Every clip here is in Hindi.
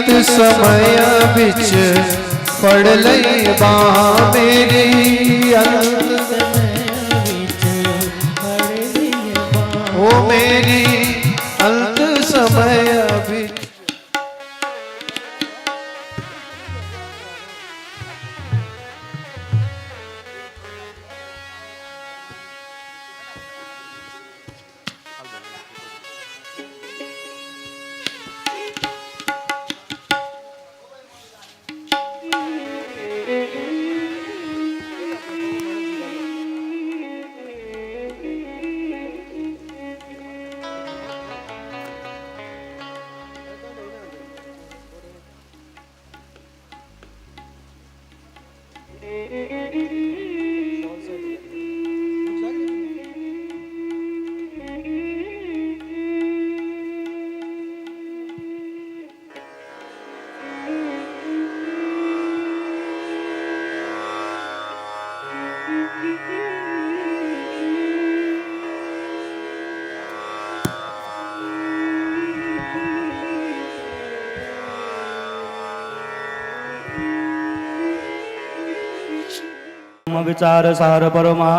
अंत समय बिच फड़ लई बाह मेरी, अंत ओ मेरी अंत समय बिच। विचार सार परमा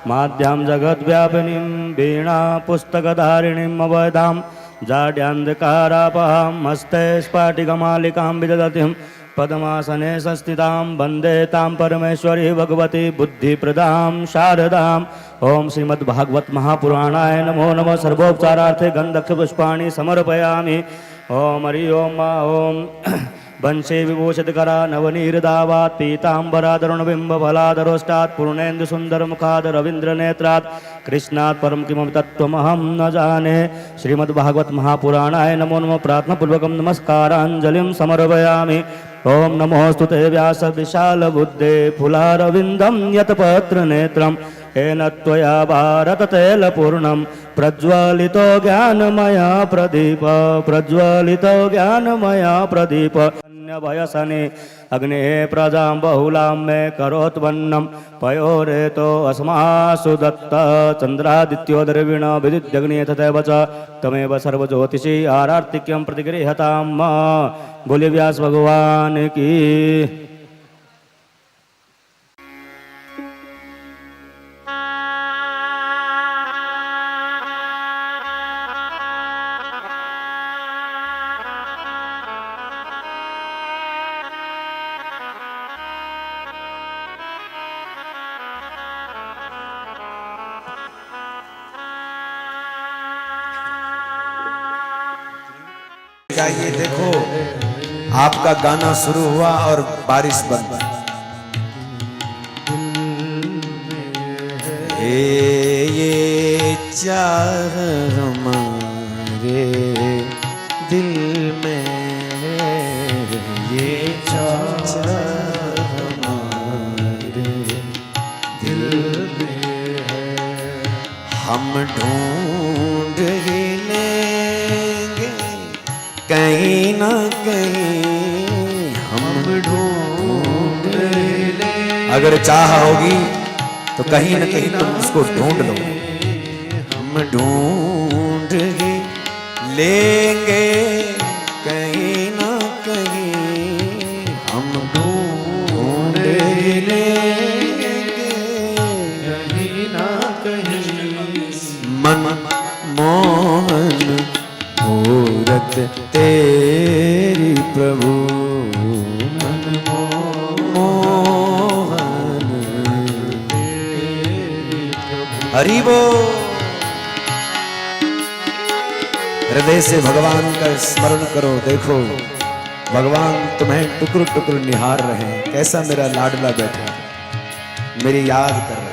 माध्यां जगत व्यापिनीं वीणा पुस्तकधारिणीं अवधाम जाड्यान्धकारापहां हस्ते स्फाटिकमालिकां विदधतीं पद्मासने संस्थितां वन्दे तां परमेश्वरी भगवती बुद्धिप्रदां शारदां। ओम श्रीमद्भागवत महापुराणाय नमो नमः। सर्वोपचारार्थे गन्धक्ष पुष्पाणि समर्पयामि। ओम हरि ओम ओम वंशे विभूषितकरा नवनीरदावात् पीताम्बरादरुणबिम्बफलादरोष्टात् पूर्णेन्दु सुन्दरमुखाद् रवीन्द्रनेत्रात् कृष्णात् परं किमपि तत्त्वमहं न जाने। श्रीमद्भागवत महापुराणाय नमो नमः। प्रार्थनापूर्वकं नमस्काराञ्जलिं समर्पयामि। ओम नमोऽस्तु ते व्यास विशालबुद्धे फुलारविन्दं यत्पत्रनेत्रं येन त्वया भारततैलपूर्णं प्रज्वलितो ज्ञानमया प्रदीप प्रज्वलितो ज्ञानमया प्रदीप भयसने अग्ने प्रजां बहुलां मे करोत्वन्नं पयोरेतो अस्मासु दत्त चन्द्रादित्योदरवीण विद्युदग्नि तथैव च तमेव सर्वज्योतिषी आरार्तिक्यं प्रतिगृह्यतां। बोले व्यास भगवान की। ये देखो आपका गाना शुरू हुआ और बारिश बंद। ये चाह हमारे दिल में, ये चाह हमारे दिल में है, हम ढूंढ ही लेंगे कहीं ना कहीं, हम ढूंढ ले। अगर चाह होगी तो कहीं ना कहीं तुम उसको ढूंढ लो। हम ढूंढ ही लेंगे कहीं ना कहीं, हम ढूंढ लेंगे कहीं ना कहीं। मन मोहन मूरत तेरी प्रभु, मन मोहन तेरी प्रभु। हरि बोल। हृदय से भगवान का स्मरण करो। देखो भगवान तुम्हें टुकड़ टुकड़ निहार रहे हैं। कैसा मेरा लाडला बैठा मेरी याद कर रहा,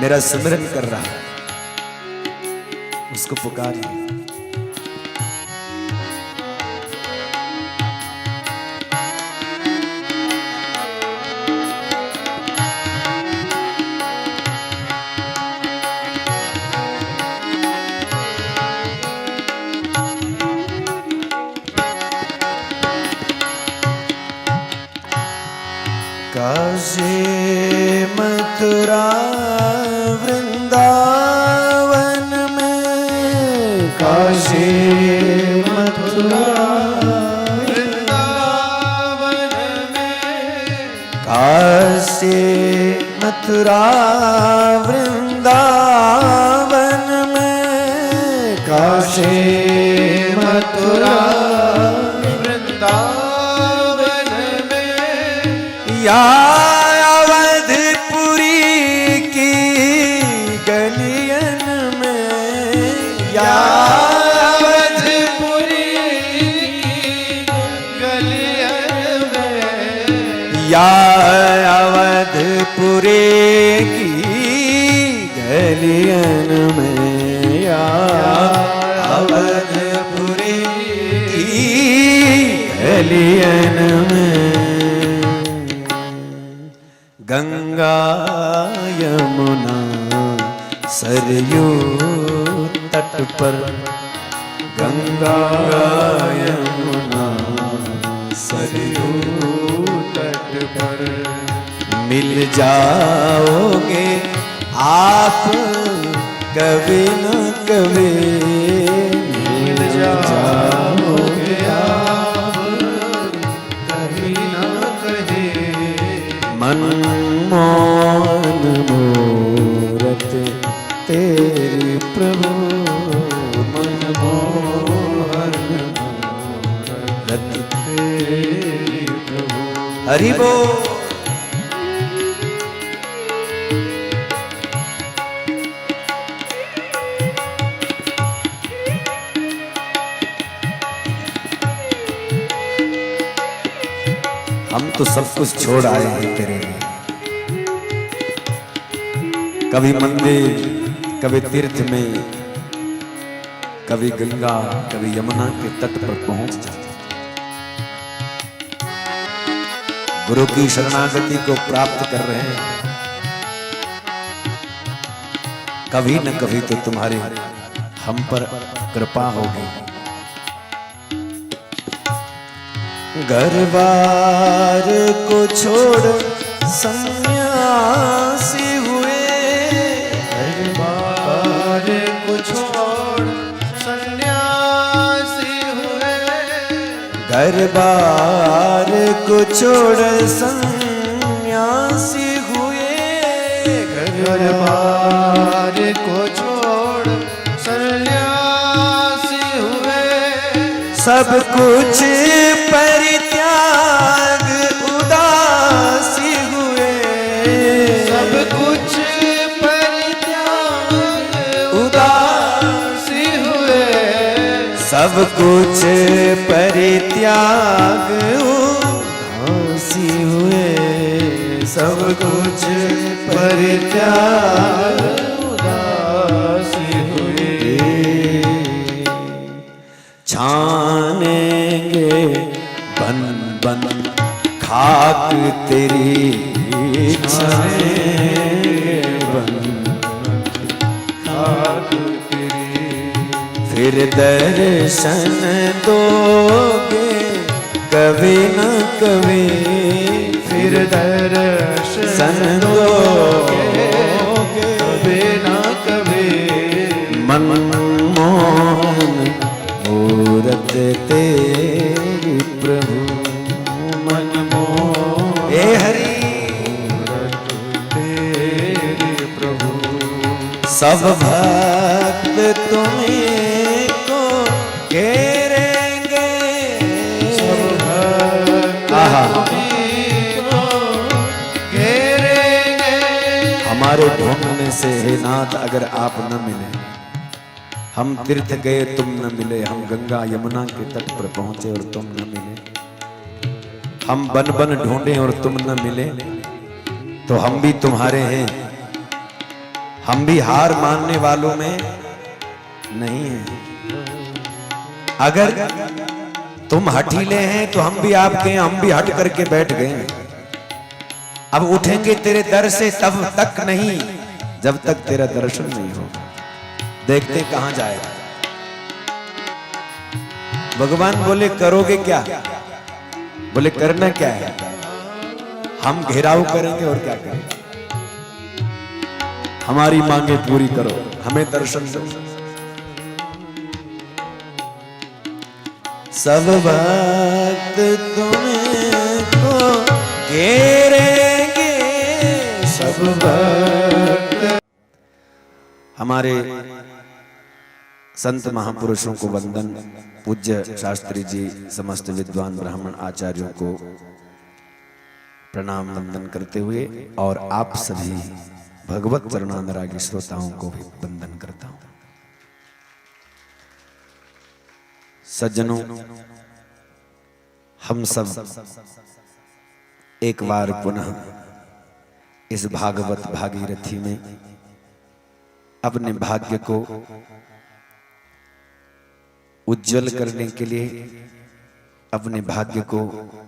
मेरा स्मरण कर रहा, उसको पुकारिए। काशी मथुरा वृंदावन में, काशी मथुरा काशी मथुरा वृंदावन में, काशी मथुरा वृंदावन में, या अवधपुरी की गलियन में, या अवधपुरी गलियन में, या अवधपुरी की गलियन में, या अवधपुरी की गलियन में, गंगा यमुना सरयू तट पर, गंगा यमुना सरयू तट पर मिल जाओगे आप कभी न कभी, मिल जाओगे आप कहीं ना कहीं। मनमोहन मूरत तेरी प्रभु, मनमोहन मूरत तेरी प्रभु। हरि बोल। हम तो सब कुछ छोड़ आए हैं तेरे लिए, कभी मंदिर, कभी तीर्थ में, कभी गंगा, कभी यमुना के तट पर पहुंच जाते, गुरु की शरणागति को प्राप्त कर रहे हैं। कभी न कभी तो तुम्हारी हम पर कृपा होगी। घर-बार को छोड़ सन्यासी हुए, घर-बार को छोड़ सन्यासी हुए, घर-बार को छोड़ सन्यासी हुए, घर-बार को छोड़ सन्यासी हुए, सब कुछ परित्याग उदासी हुए, सब कुछ परित्याग उदासी हुए, सब कुछ परित्याग उदासी हुए, सब कुछ परित्याग उदासी हुए। छानेंगे बन बन खाक तेरी छानेंगे बन खाक तेरी, फिर दर्शन दोगे कभी न कभी, फिर दर्शन दोगे कभी ना कभी। मनमोहन मूरत तेरी प्रभु, मनमोहन हे हरि तेरी प्रभु, सब भक्त तुम्हें को घेरेंगे, सब भक्त आहा। तुम्हीं को घेरेंगे। हमारे ढूंढने से हे नाथ अगर आप न मिले, हम तीर्थ गए तुम न मिले, हम गंगा यमुना के तट पर पहुंचे और तुम न मिले, हम बन बन ढूंढे और तुम न मिले, तो हम भी तुम्हारे हैं, हम भी हार मानने वालों में नहीं हैं। अगर तुम हठीले हैं तो हम भी आपके हैं, हम भी हट करके बैठ गए हैं। अब उठेंगे तेरे दर से तब तक नहीं जब तक तेरा दर्शन नहीं होगा। देखते कहां जाएगा। भगवान बोले करोगे क्या? बोले करना क्या है, हम घेराव करेंगे और क्या करेंगे। हमारी मांगे पूरी करो, हमें दर्शन दो। सब भक्त तुम्हें को घेरे हमारे संत महापुरुषों को वंदन, पूज्य शास्त्री जी, समस्त विद्वान ब्राह्मण आचार्यों को प्रणाम वंदन करते हुए और आप सभी भगवत चरणानुरागी श्रोताओं को भी वंदन करता हूं। सज्जनों, हम सब एक बार पुनः इस भागवत भागीरथी में अपने भाग्य को उज्जवल करने के लिए, अपने भाग्य को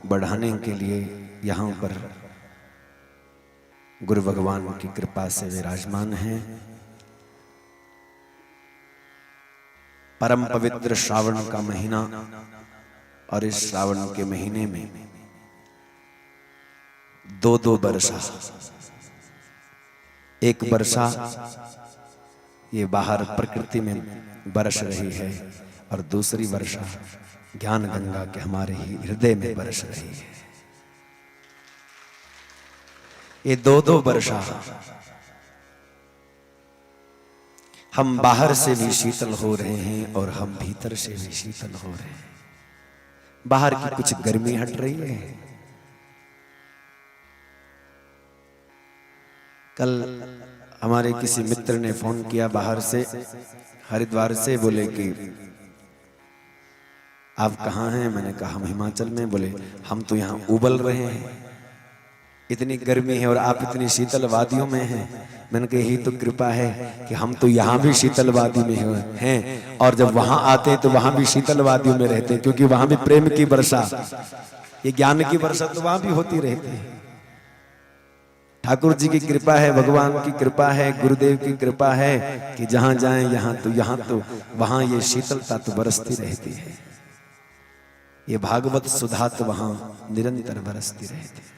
बढ़ाने के लिए यहाँ पर गुरु भगवान की कृपा से विराजमान हैं। परम पवित्र श्रावण का महीना, और इस श्रावण के महीने में दो वर्षा, एक वर्षा ये बाहर प्रकृति में बरस रही है और दूसरी वर्षा ज्ञान गंगा के हमारे ही हृदय में बरस रही है। ये दो वर्षा हम बाहर से भी शीतल हो रहे हैं और हम भीतर से भी शीतल हो रहे हैं। बाहर की कुछ गर्मी हट रही है। कल हमारे किसी मित्र ने फोन किया बाहर से, हरिद्वार से, बोले कि आप कहाँ हैं? मैंने कहा हम हिमाचल में। बोले हम तो यहाँ उबल रहे हैं, इतनी गर्मी है और आप इतनी शीतल वादियों में हैं। मैंने कहा यही तो कृपा है कि हम तो यहाँ भी शीतल वादी में हैं और जब वहां आते हैं तो वहां भी शीतल वादियों में रहते हैं, क्योंकि वहां भी प्रेम की वर्षा, ये ज्ञान की वर्षा तो वहां भी होती रहती है। ठाकुर जी की कृपा है, भगवान की कृपा है, गुरुदेव की कृपा है कि जहां जाएं यहाँ तो वहां ये शीतलता तो बरसती रहती है। ये भागवत सुधा तो वहां निरंतर बरसती रहती है।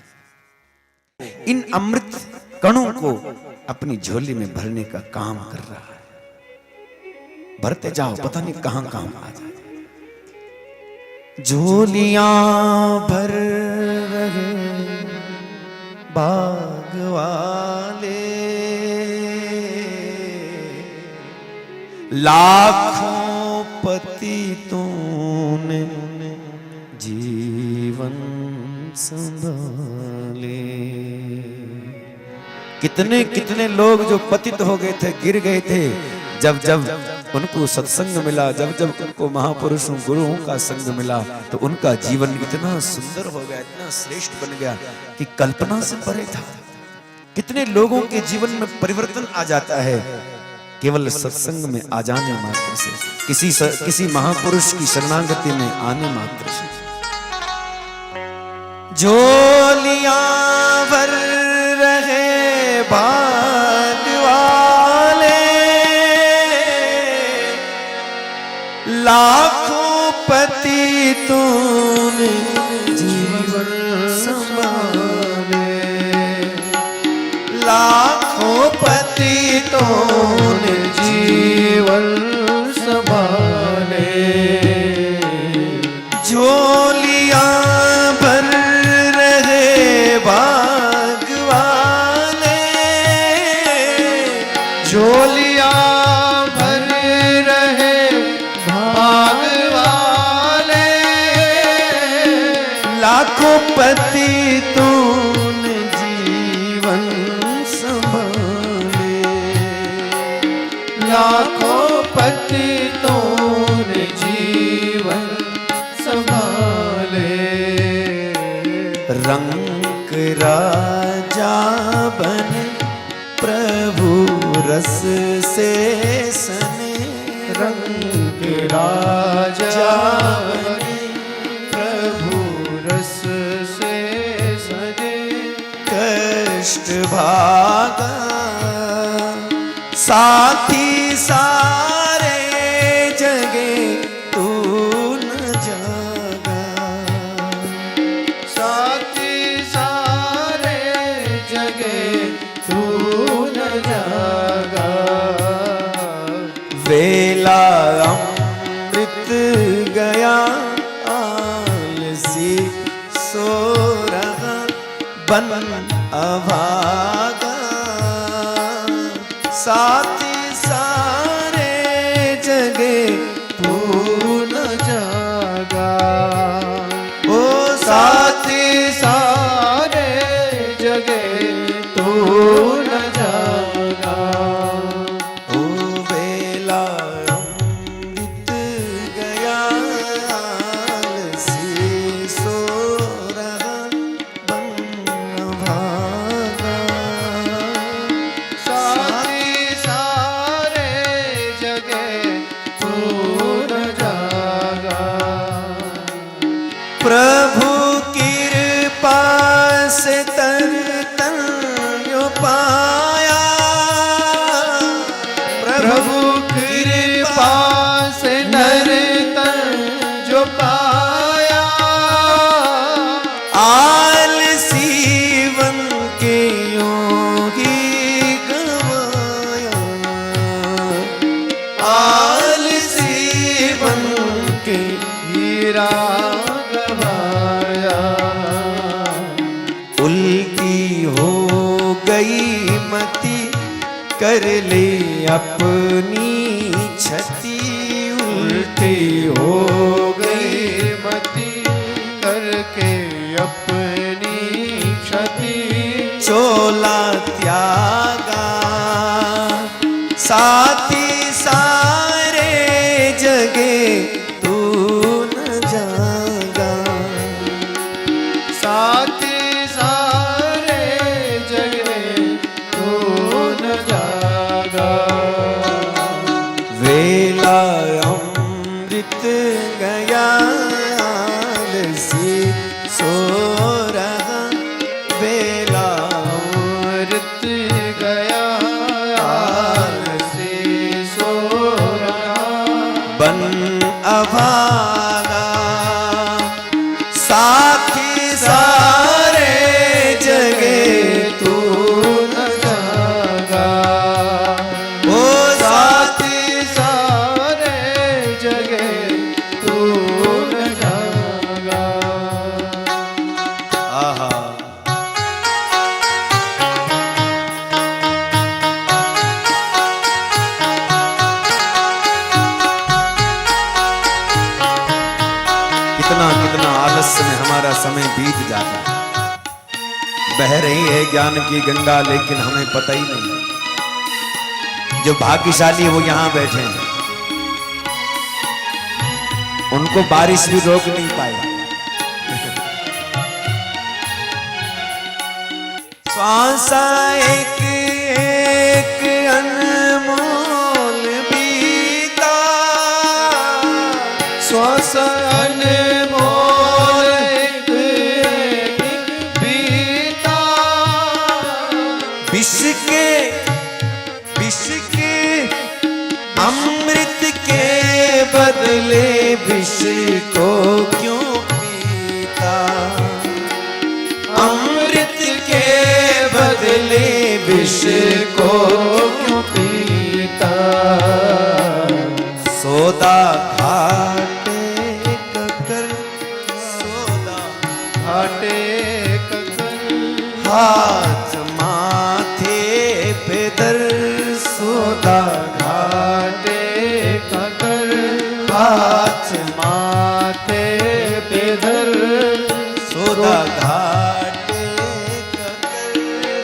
इन अमृत कणों को अपनी झोली में भरने का काम कर रहा है। भरते जाओ, पता नहीं कहां कहां आ जाए। झोलियां भर रहे बाग वाले, लाखों पतितों ने जीवन संभाले। कितने कितने लोग जो पतित हो गए थे, गिर गए थे, जब जब उनको सत्संग मिला, जब जब उनको महापुरुषों गुरुओं का संग मिला, तो उनका जीवन इतना सुंदर हो गया, इतना श्रेष्ठ बन गया कि कल्पना से परे था। कितने लोगों के जीवन में परिवर्तन आ जाता है केवल सत्संग में आ जाने मात्र से, किसी महापुरुष की शरणागति में आने मात्र से। झोलियां भर रहे भाग वाले, लाखों पतितों ने जीवन संभाले, लाखों पतितों ने जीवन संभाले। झोलियां भर रहे भाग वाले, झोलियां भर रहे भाग वाले, लाखों पतितों ने जीवन संभाले, लाखों पतितों ने जीवन संभाले। रंग राजा बने प्रभु रस से सने, रंग राजा बने प्रभु रस से सने। कष्ट भागा साथी सारे जगे तू न जागा, साथी सारे जगे तू न जागा। वेला अमृत गया आलसी सो रहा बन अभागा, साथी सा प्रभु कृपा से तर तन जो पाया, प्रभु कृपा से नर तन जो पाया, आलसी बन के योगी गवाया, आलसी बन के हीरा गवाया। उल्टी हो गई मति कर ले अपनी क्षति, उल्टी हो गई मति करके अपनी क्षति, चोला त्यागा साथी सारे जगे तू न जागा, साथी सारे जगे तू न जागा। वेला अमृत गया आलसी सो रहा, वेला अमृत गया आलसी सो रहा, बन अभागा साथी सारे जगे तू न जागा। ओ साथी सारे जगे तू न जागा। आहा कितना कितना आलस्य में हमारा समय बीत जाता है। बह रही है ज्ञान की गंगा, लेकिन हमें पता ही नहीं। जो भाग्यशाली है वो यहां बैठे हैं, उनको बारिश भी रोक नहीं पाई। श्वासा एक एक अनमोल बीता, श्वास अनमोल एक एक बीता, विष के अमृत के बदले विष को क्यों पीता, अमृत के बदले विष को क्यों पीता। सोदा घाटे ककर, सोदा घाटे ककर हाथ माथे पे दर, सोदा घाटे ककर हाथ माथे पे धर, सोदा घाटे ककर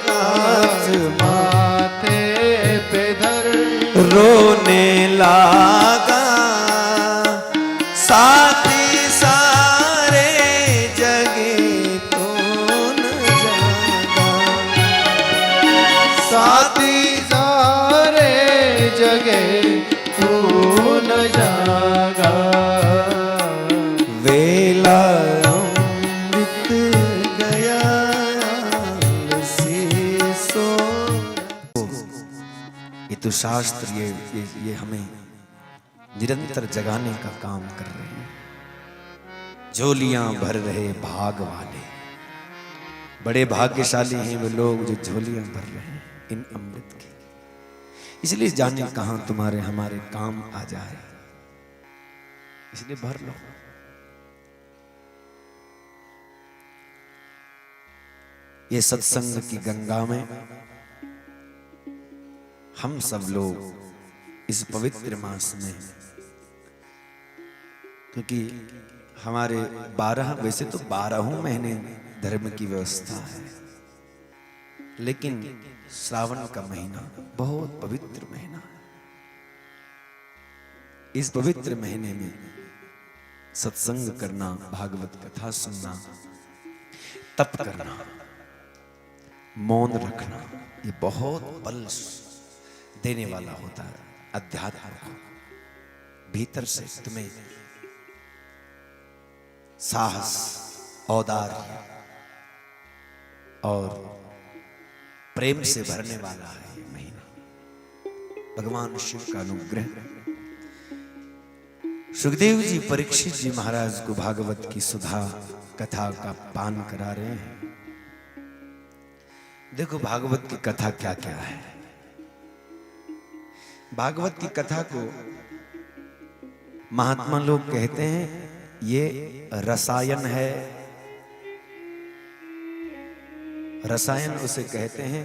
हाथ माथे पे धर, रोने लागा साथी सारे जगे तो न जागा, साथी सारे जगे तू न जागा। वेला अमृत गया आलसी सो। ये तो शास्त्र ये हमें निरंतर जगाने का काम कर रहे हैं। झोलियां भर रहे भाग वाले, बड़े भाग्यशाली हैं वे लोग जो झोलियां भर रहे हैं इन अमृत की। इसलिए जाने कहां तुम्हारे हमारे काम आ जाए, इसलिए भर लो। ये सत्संग की गंगा में हम सब लोग इस पवित्र मास में, क्योंकि हमारे 12 वैसे तो 12 महीने धर्म की व्यवस्था है, लेकिन श्रावण का महीना बहुत पवित्र महीना है। इस पवित्र महीने में सत्संग करना, भागवत कथा सुनना, तप करना, मौन रखना, ये बहुत बल देने वाला होता है। अध्यात्म को भीतर से तुम्हें साहस, औदार्य और प्रेम से भरने वाला है ये महीना। भगवान शिव का अनुग्रह। सुखदेव जी परीक्षित जी महाराज को भागवत की सुधा कथा का पान करा रहे हैं। देखो भागवत की कथा क्या क्या है। भागवत की कथा को महात्मा लोग कहते हैं ये रसायन है। रसायन उसे कहते हैं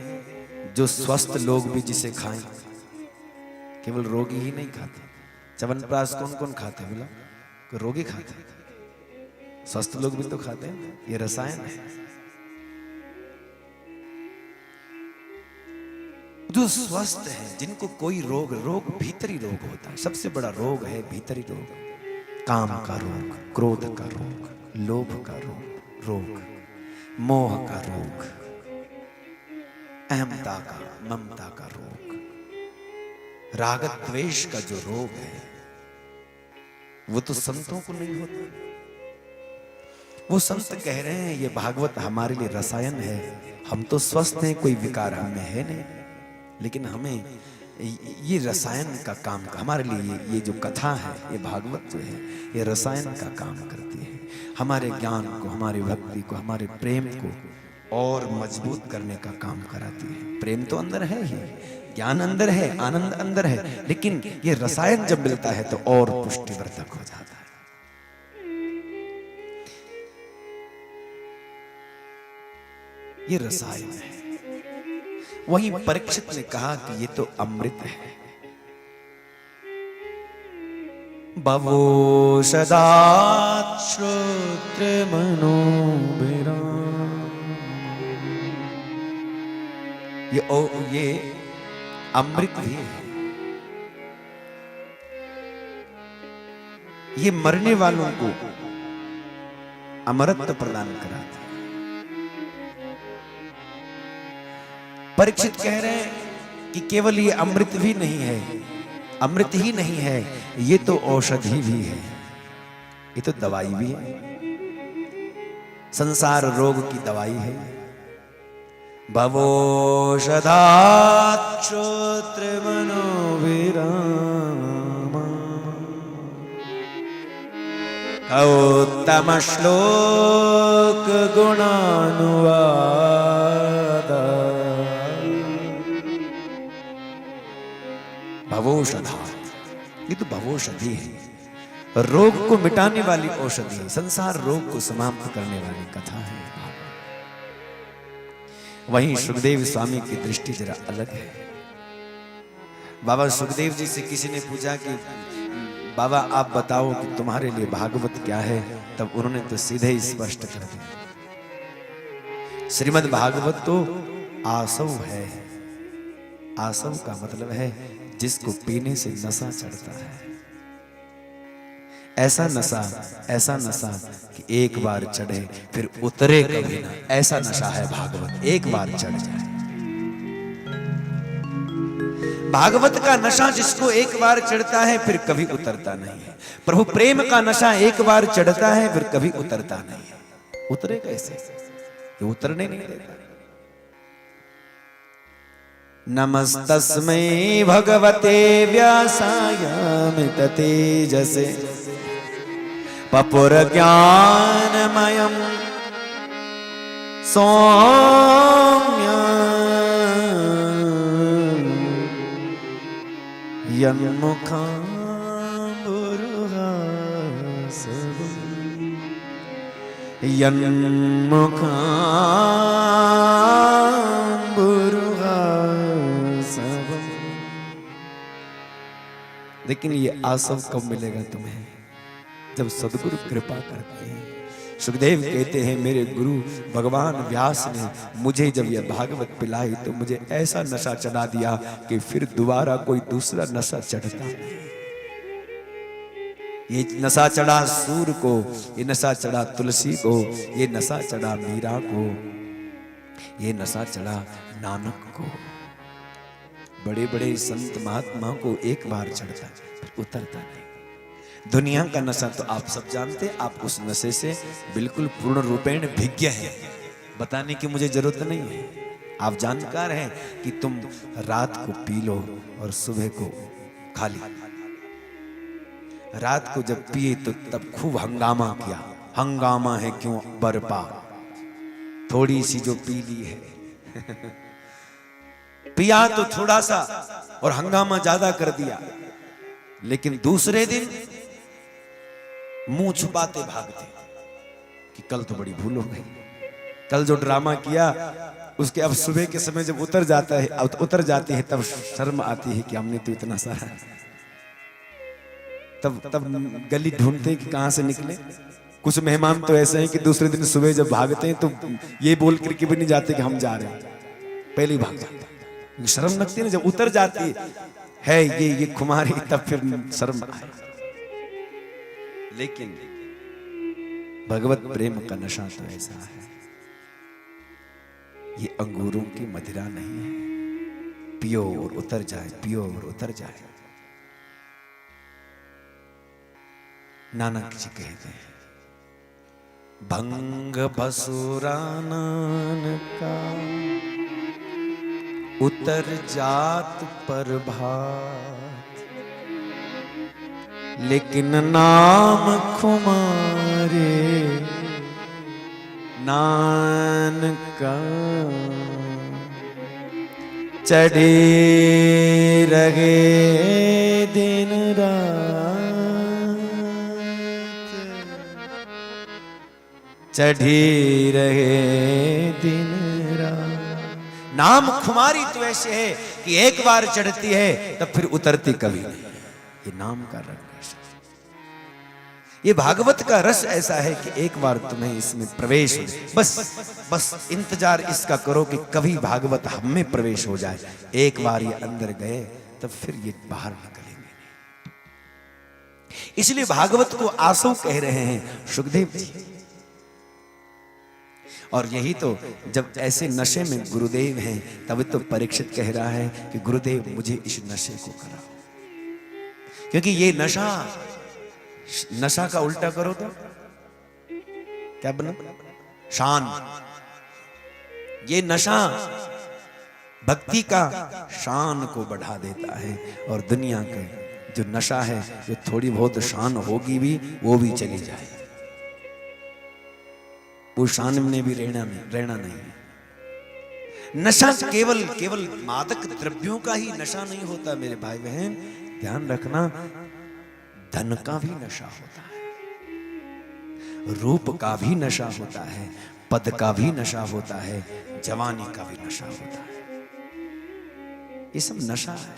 जो स्वस्थ लोग भी जिसे खाएं। केवल रोगी ही नहीं खाते। च्यवनप्राश कौन कौन खाते बोला? कोई रोगी खाते, स्वस्थ लोग भी तो खाते हैं। ये रसायन है। जो स्वस्थ है, जिनको कोई रोग भीतरी रोग होता है। सबसे बड़ा रोग है भीतरी रोग। काम का रोग, क्रोध का रोग, लोभ का रोग, मोह का रोग, अहमता का, ममता का रोग, राग द्वेष का जो रोग है वो तो संतों को नहीं होता। वो संत कह रहे हैं ये भागवत हमारे लिए रसायन है। हम तो स्वस्थ हैं, कोई विकार हमें है नहीं, लेकिन हमें ये रसायन का काम हमारे लिए ये जो कथा है, ये भागवत जो है, ये रसायन का काम करती है। हमारे ज्ञान को, हमारी भक्ति को, हमारे प्रेम को और मजबूत करने का काम कराती है। प्रेम तो अंदर है ही, ज्ञान अंदर है, आनंद अंदर है, लेकिन ये रसायन जब मिलता है तो और पुष्टिवर्धक हो जाता है। ये रसायन है। वहीं परीक्षित ने कहा कि ये तो अमृत है। बवोषधात् श्रोत्रमनोभिराम। ये अमृत भी है। ये मरने वालों को अमरत्व प्रदान कराता है। परीक्षित कह रहे हैं कि केवल ये अमृत भी नहीं है, अमृत ही नहीं है, ये तो औषधि भी है, ये तो दवाई भी है। संसार रोग की दवाई है। भवोषधात् श्रोत्रमनोभिराम। उत्तम श्लोक गुणानुवाद। भवोषधात्, ये तो भवोषधि है, रोग को मिटाने वाली औषधि है। संसार रोग को समाप्त करने वाली कथा है। वहीं सुखदेव स्वामी की दृष्टि जरा अलग है। बाबा सुखदेव जी से किसी ने पूछा कि बाबा आप बताओ कि तुम्हारे लिए भागवत क्या है, तब उन्होंने तो सीधे ही स्पष्ट कर दिया, श्रीमद् भागवत तो आसव है। आसव का मतलब है जिसको पीने से नशा चढ़ता है। ऐसा नशा कि एक बार चढ़े फिर उतरे कभी ना, ऐसा नशा है भागवत। एक बार चढ़ जाए भागवत का नशा, जिसको एक बार चढ़ता है फिर कभी उतरता नहीं है। प्रभु प्रेम का नशा एक बार चढ़ता है फिर कभी उतरता नहीं है। उतरे कैसे? ये उतरने नहीं देता। नमस्तस्मै भगवते व्यासाय मिततेजसे पपुर ज्ञानमयं सौम्यं यन्मुखाम्बुरुहासवम्। लेकिन ये आसव कब मिलेगा तुम्हें? जब सदगुरु कृपा करते हैं। सुखदेव कहते हैं मेरे गुरु भगवान व्यास ने मुझे जब यह भागवत पिलाई तो मुझे ऐसा नशा चढ़ा दिया कि फिर दोबारा कोई दूसरा नशा चढ़ता नहीं। ये नशा चढ़ा सूर को, ये नशा चढ़ा तुलसी को, ये नशा चढ़ा मीरा को, ये नशा चढ़ा नानक को। बड़े बड़े संत महात्मा को एक बार चढ़ता फिर उतरता नहीं। दुनिया का नशा तो आप सब जानते हैं, आप उस नशे से बिल्कुल पूर्ण रूपेण भिज्ञ हैं, बताने की मुझे जरूरत नहीं है। आप जानकार हैं कि तुम रात को पी लो और सुबह को खा ली। रात को जब पिए तो तब खूब हंगामा किया, हंगामा है क्यों बरपा, थोड़ी सी जो पी ली है पिया तो थोड़ा सा और हंगामा ज्यादा कर दिया, लेकिन दूसरे दिन मुंह छुपाते भागते कि कल तो बड़ी भूल हो गई, कल जो ड्रामा किया उसके अब सुबह के समय जब उतर जाता है, अब उतर जाती है तब शर्म आती है कि हमने तो इतना सारा, तब गली ढूंढते हैं कि कहां से निकले। कुछ मेहमान तो ऐसे हैं कि दूसरे दिन सुबह जब भागते हैं तो ये बोल करके भी नहीं जाते कि हम जा रहे हैं, पहले ही भाग जाते हैं। शर्म लगती है ना, जब उतर जाती है ये खुमारी, तब फिर शर्म आए। लेकिन भगवत प्रेम का नशा तो ऐसा है, ये अंगूरों की मदिरा नहीं है, पियो और उतर जाए, पियो और उतर जाए। नानक जी कहते हैं भंग भसुरानन का उतर जात पर भात, लेकिन नाम खुमारे नानका चढ़े रहे दिन रात, चढ़ी रहे दिन रात। नाम खुमारी तो ऐसे है कि एक बार चढ़ती है तब फिर उतरती कभी नहीं, ये नाम का रंग है। ये भागवत का रस ऐसा है कि एक बार तुम्हें इसमें प्रवेश हो, बस इंतजार इसका करो कि कभी भागवत हम में प्रवेश हो जाए। एक बार ये अंदर गए तब फिर ये बाहर निकलेंगे। इसलिए भागवत को आंसू कह रहे हैं सुखदेव जी। और यही तो जब ऐसे नशे में गुरुदेव हैं तब तो परीक्षित कह रहा है कि गुरुदेव मुझे इस नशे को कराओ, क्योंकि ये नशा का उल्टा करो तो क्या बना? शान। ये नशा भक्ति का शान को बढ़ा देता है, और दुनिया का जो नशा है जो थोड़ी बहुत शान होगी भी वो भी चली जाए, वो शान में भी रहना नहीं है। नशा केवल मादक द्रव्यों का ही नशा नहीं होता मेरे भाई बहन, ध्यान रखना, धन का भी नशा होता है, रूप का भी नशा होता है, पद का भी नशा होता है, जवानी का भी नशा होता है। ये सब नशा है,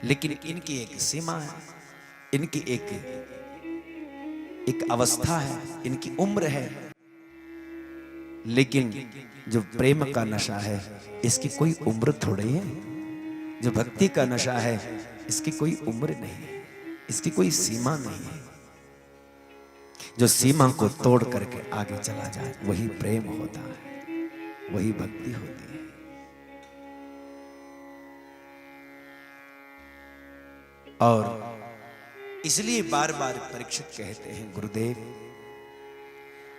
लेकिन इनकी एक सीमा है, इनकी एक अवस्था है, इनकी उम्र है। लेकिन जो प्रेम का नशा है इसकी कोई उम्र थोड़ी है, जो भक्ति का नशा है इसकी कोई उम्र नहीं है, इसकी कोई सीमा नहीं है। जो सीमा को तोड़ करके आगे चला जाए वही प्रेम होता है, वही भक्ति होती है। और इसलिए बार बार परीक्षित कहते हैं गुरुदेव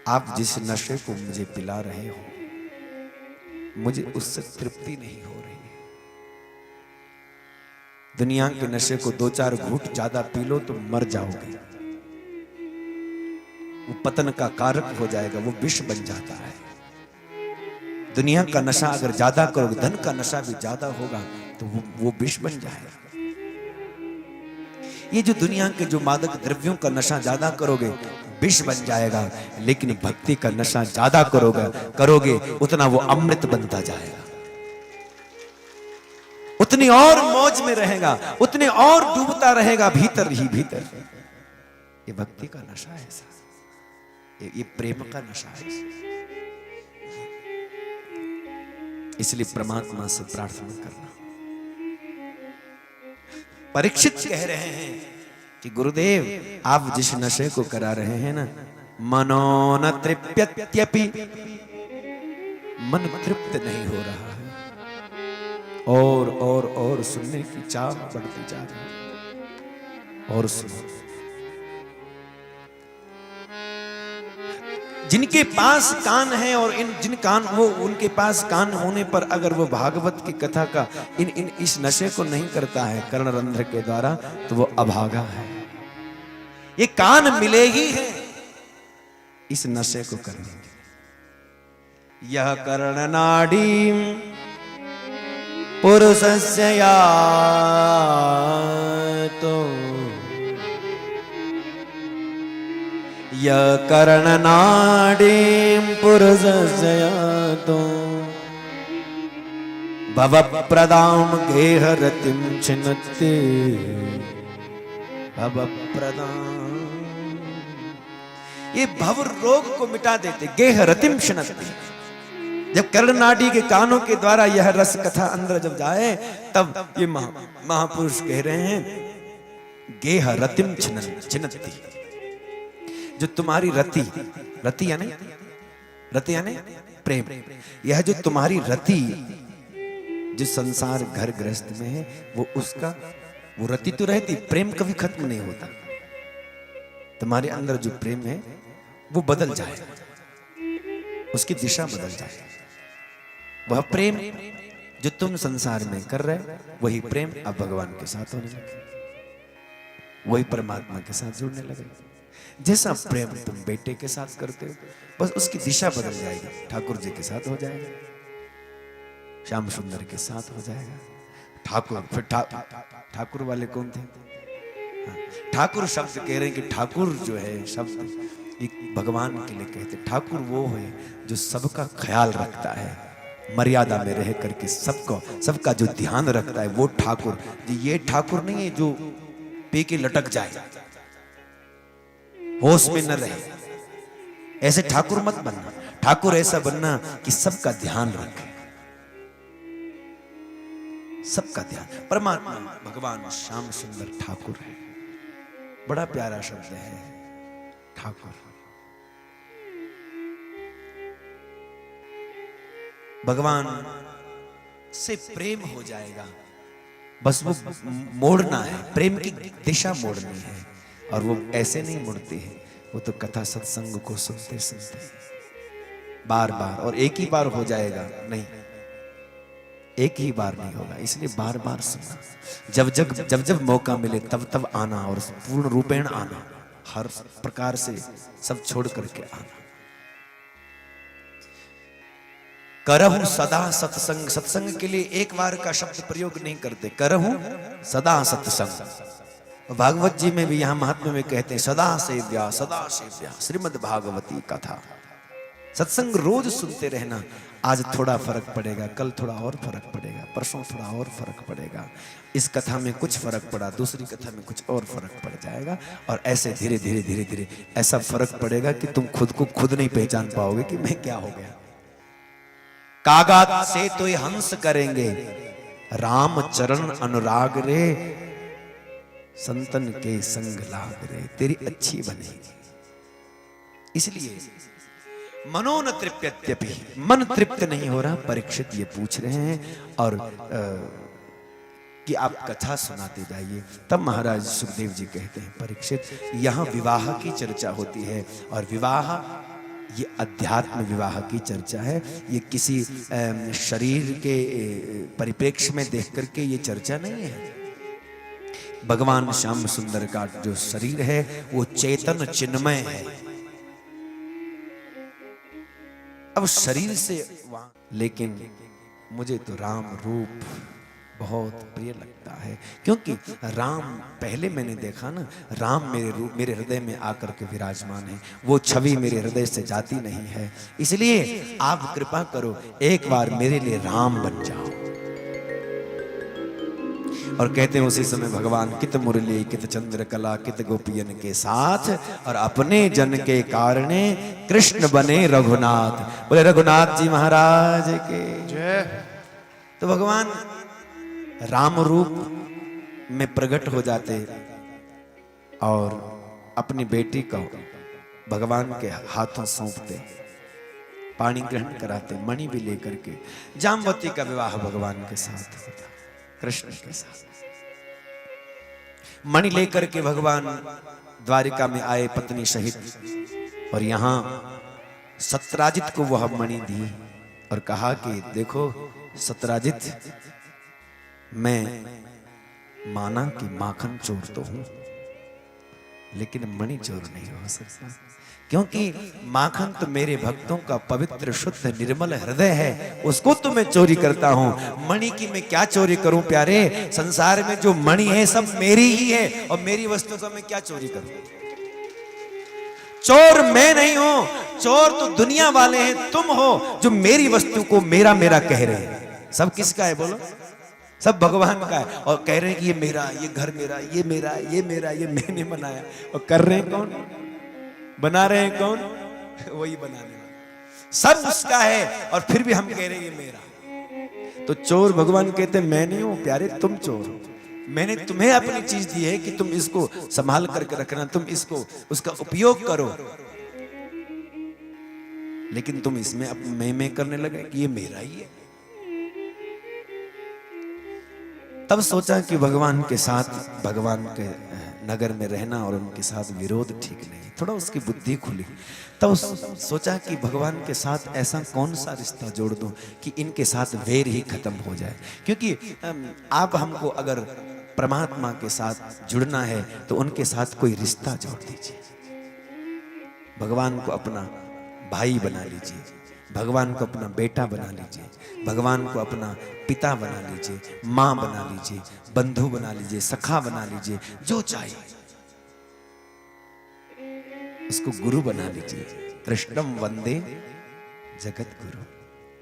आप जिस नशे को मुझे पिला रहे हो मुझे उससे तृप्ति नहीं हो रही है। दुनिया के नशे को 2-4 घूंट ज्यादा पी लो तो मर जाओगे, वो पतन का कारक हो जाएगा, वो विष बन जाता है। दुनिया का नशा अगर ज्यादा करोगे, धन का नशा भी ज्यादा होगा तो वो विष बन जाएगा। ये जो दुनिया के जो मादक द्रव्यों का नशा ज्यादा करोगे विष बन जाएगा, लेकिन भक्ति का नशा ज्यादा करोगे उतना वो अमृत बनता जाएगा, उतनी और मौज में रहेगा, उतने और डूबता रहेगा भीतर ही भीतर। ये भक्ति का नशा है ऐसा, ये प्रेम का नशा है। इसलिए परमात्मा से प्रार्थना करना। परीक्षित कह रहे हैं कि गुरुदेव आप जिस नशे को करा रहे हैं ना, मनो न तृप्यत्यपि, मन तृप्त नहीं हो रहा है, और सुनने की चाह बढ़ती जा रही है। और सुनो, जिनके पास कान है और इन जिन कान वो उनके पास कान होने पर अगर वो भागवत की कथा का इस नशे को नहीं करता है कर्णरंध्र के द्वारा, तो वो अभागा है। ये कान मिले ही है इस नशे को करने के। यह कर्ण नाड़ी पुरुषस्य तो यह कर्ण नाड़ी पुरुषस्य तो भव प्रदाम गेह रतिम छिन्नति भव प्रदाम। ये भव रोग को मिटा देते, गेह रतिम छिन्नति। जब कर्ण नाड़ी के कानों के द्वारा यह रस कथा अंदर जब जाए, तब ये महापुरुष कह रहे हैं गेह रतिम छिन्नति। जो तुम्हारी रति यानी प्रेम, यह जो तुम्हारी रति जो संसार घर गृहस्थ में है, वो रति तो रहती, प्रेम कभी खत्म नहीं होता। तुम्हारे अंदर जो प्रेम है वो बदल जाए, उसकी दिशा बदल जाए। वह प्रेम जो तुम संसार में कर रहे, वही प्रेम अब भगवान के साथ होने लगे, वही परमात्मा के साथ जुड़ने लगे। जैसा प्रेम तुम बेटे के साथ करते हो, बस उसकी दिशा बदल जाएगी। ठाकुर जी के साथ हो जाएगा, श्याम सुंदर के साथ हो जाएगा। ठाकुर फिर ठाकुर वाले कौन थे? हाँ, ठाकुर शब्द कह रहे हैं कि ठाकुर जो है शब्द एक भगवान के लिए कहते। ठाकुर वो है जो सबका ख्याल रखता है, मर्यादा में रह करके सबका जो ध्यान रखता है, वो ठाकुर। ये ठाकुर नहीं है जो पी के लटक जाए, होश में न रहे। ऐसे ठाकुर मत बनना। ठाकुर ऐसा बनना कि सबका ध्यान रखे, सबका ध्यान। परमात्मा भगवान श्याम सुंदर ठाकुर है। बड़ा प्यारा शब्द है ठाकुर। भगवान से प्रेम हो जाएगा, बस वो मोड़ना है, प्रेम की दिशा मोड़नी है। और वो ऐसे नहीं मुड़ती है, वो तो कथा सत्संग को सुनते सुनते बार बार, और एक ही बार हो जाएगा नहीं, एक ही बार नहीं होगा, इसलिए बार बार सुनना। जब जब मौका मिले तब तब आना, और पूर्ण रूपेण आना, हर प्रकार से सब छोड़ करके आना। करहूं सदा सत्संग। सत्संग के लिए एक बार का शब्द प्रयोग नहीं करते, करहूं सदा सत्संग। भागवत जी में भी यहां महात्म्य में कहते हैं सदा सेव्या श्रीमद् भागवती कथा। सत्संग रोज सुनते रहना। आज थोड़ा फर्क पड़ेगा, कल थोड़ा और फर्क पड़ेगा, परसों थोड़ा और फर्क पड़ेगा। इस कथा में कुछ फर्क पड़ा, दूसरी कथा में कुछ और फर्क पड़ जाएगा, और ऐसे धीरे धीरे धीरे धीरे ऐसा फर्क पड़ेगा कि तुम खुद को खुद नहीं पहचान पाओगे कि मैं क्या हो गया। कागात से तो ये हंस करेंगे, राम चरण अनुराग रे, संतन के संग लाग रे, तेरी अच्छी बनेगी। इसलिए मनो न तृप्यत्यपि, मन तृप्त नहीं हो रहा। परीक्षित ये पूछ रहे हैं और कि आप कथा सुनाते जाइए। तब महाराज सुखदेव जी कहते हैं परीक्षित, यहाँ विवाह की चर्चा होती है, और विवाह ये अध्यात्म विवाह की चर्चा है। ये किसी शरीर के परिप्रेक्ष्य में देख करके ये चर्चा नहीं है। भगवान श्याम सुंदर का जो शरीर है वो चेतन चिन्मय है। अब शरीर से लेकिन मुझे तो राम रूप बहुत प्रिय लगता है, क्योंकि राम पहले मैंने देखा ना, राम मेरे हृदय में आकर के विराजमान है। वो छवि मेरे हृदय से जाती नहीं है। इसलिए आप कृपा करो, एक बार मेरे लिए राम बन जाओ। और कहते हैं उसी समय भगवान कित मुरली कित चंद्र कला कित गोपियन के साथ, और अपने जन के कारणे कृष्ण बने रघुनाथ। बोले रघुनाथ जी महाराज के जय। तो भगवान राम रूप में प्रकट हो जाते और अपनी बेटी को भगवान के हाथों सौंपते, पानी ग्रहण कराते, मणि भी लेकर के। जाम्बवती का विवाह भगवान के साथ होता, कृष्ण के साथ। मणि लेकर के भगवान द्वारिका में आए पत्नी सहित, और यहां सत्यराजित को वह मणि दी और कहा कि देखो सत्यराजित, मैं माना कि माखन चोर तो हूं, लेकिन मणि चोर नहीं हो सकता, क्योंकि माखन तो मेरे भक्तों का पवित्र शुद्ध निर्मल हृदय है, उसको तो मैं चोरी करता हूं। मणि की मैं क्या चोरी करूं प्यारे, संसार में जो मणि है सब मेरी ही है, और मेरी वस्तु का मैं क्या चोरी करूं। चोर मैं नहीं हूं, चोर तो दुनिया वाले हैं, तुम हो जो मेरी वस्तु को मेरा मेरा कह रहे हैं। सब किसका है बोलो, सब भगवान का है, और कह रहे हैं कि ये मेरा, ये घर मेरा, ये मेरा, ये मेरा, ये मैंने बनाया, और कर रहे हैं कौन, बना रहे हैं कौन, वही बनाने वाला, सब उसका है, और फिर भी हम कह रहे हैं ये मेरा। तो चोर भगवान कहते हैं मैं नहीं हूं प्यारे, तुम चोर हो। मैंने तुम्हें अपनी चीज दी है कि तुम इसको संभाल करके रखना, तुम इसको उसका उपयोग करो, लेकिन तुम इसमें अब मैं करने लगे कि ये मेरा ही है। तब सोचा कि भगवान के साथ, भगवान के नगर में रहना और उनके साथ विरोध ठीक नहीं, थोड़ा उसकी बुद्धि खुली। तब सोचा कि भगवान के साथ ऐसा कौन सा रिश्ता जोड़ दूं कि इनके साथ वैर ही खत्म हो जाए, क्योंकि आप हमको अगर परमात्मा के साथ जुड़ना है तो उनके साथ कोई रिश्ता जोड़ दीजिए। भगवान को अपना भाई बना लीजिए, भगवान को अपना बेटा बना लीजिए, भगवान को अपना पिता बना लीजिए, माँ बना लीजिए, बंधु बना लीजिए, सखा बना लीजिए, जो चाहिए उसको गुरु बना लीजिए। कृष्णम वंदे जगत गुरु,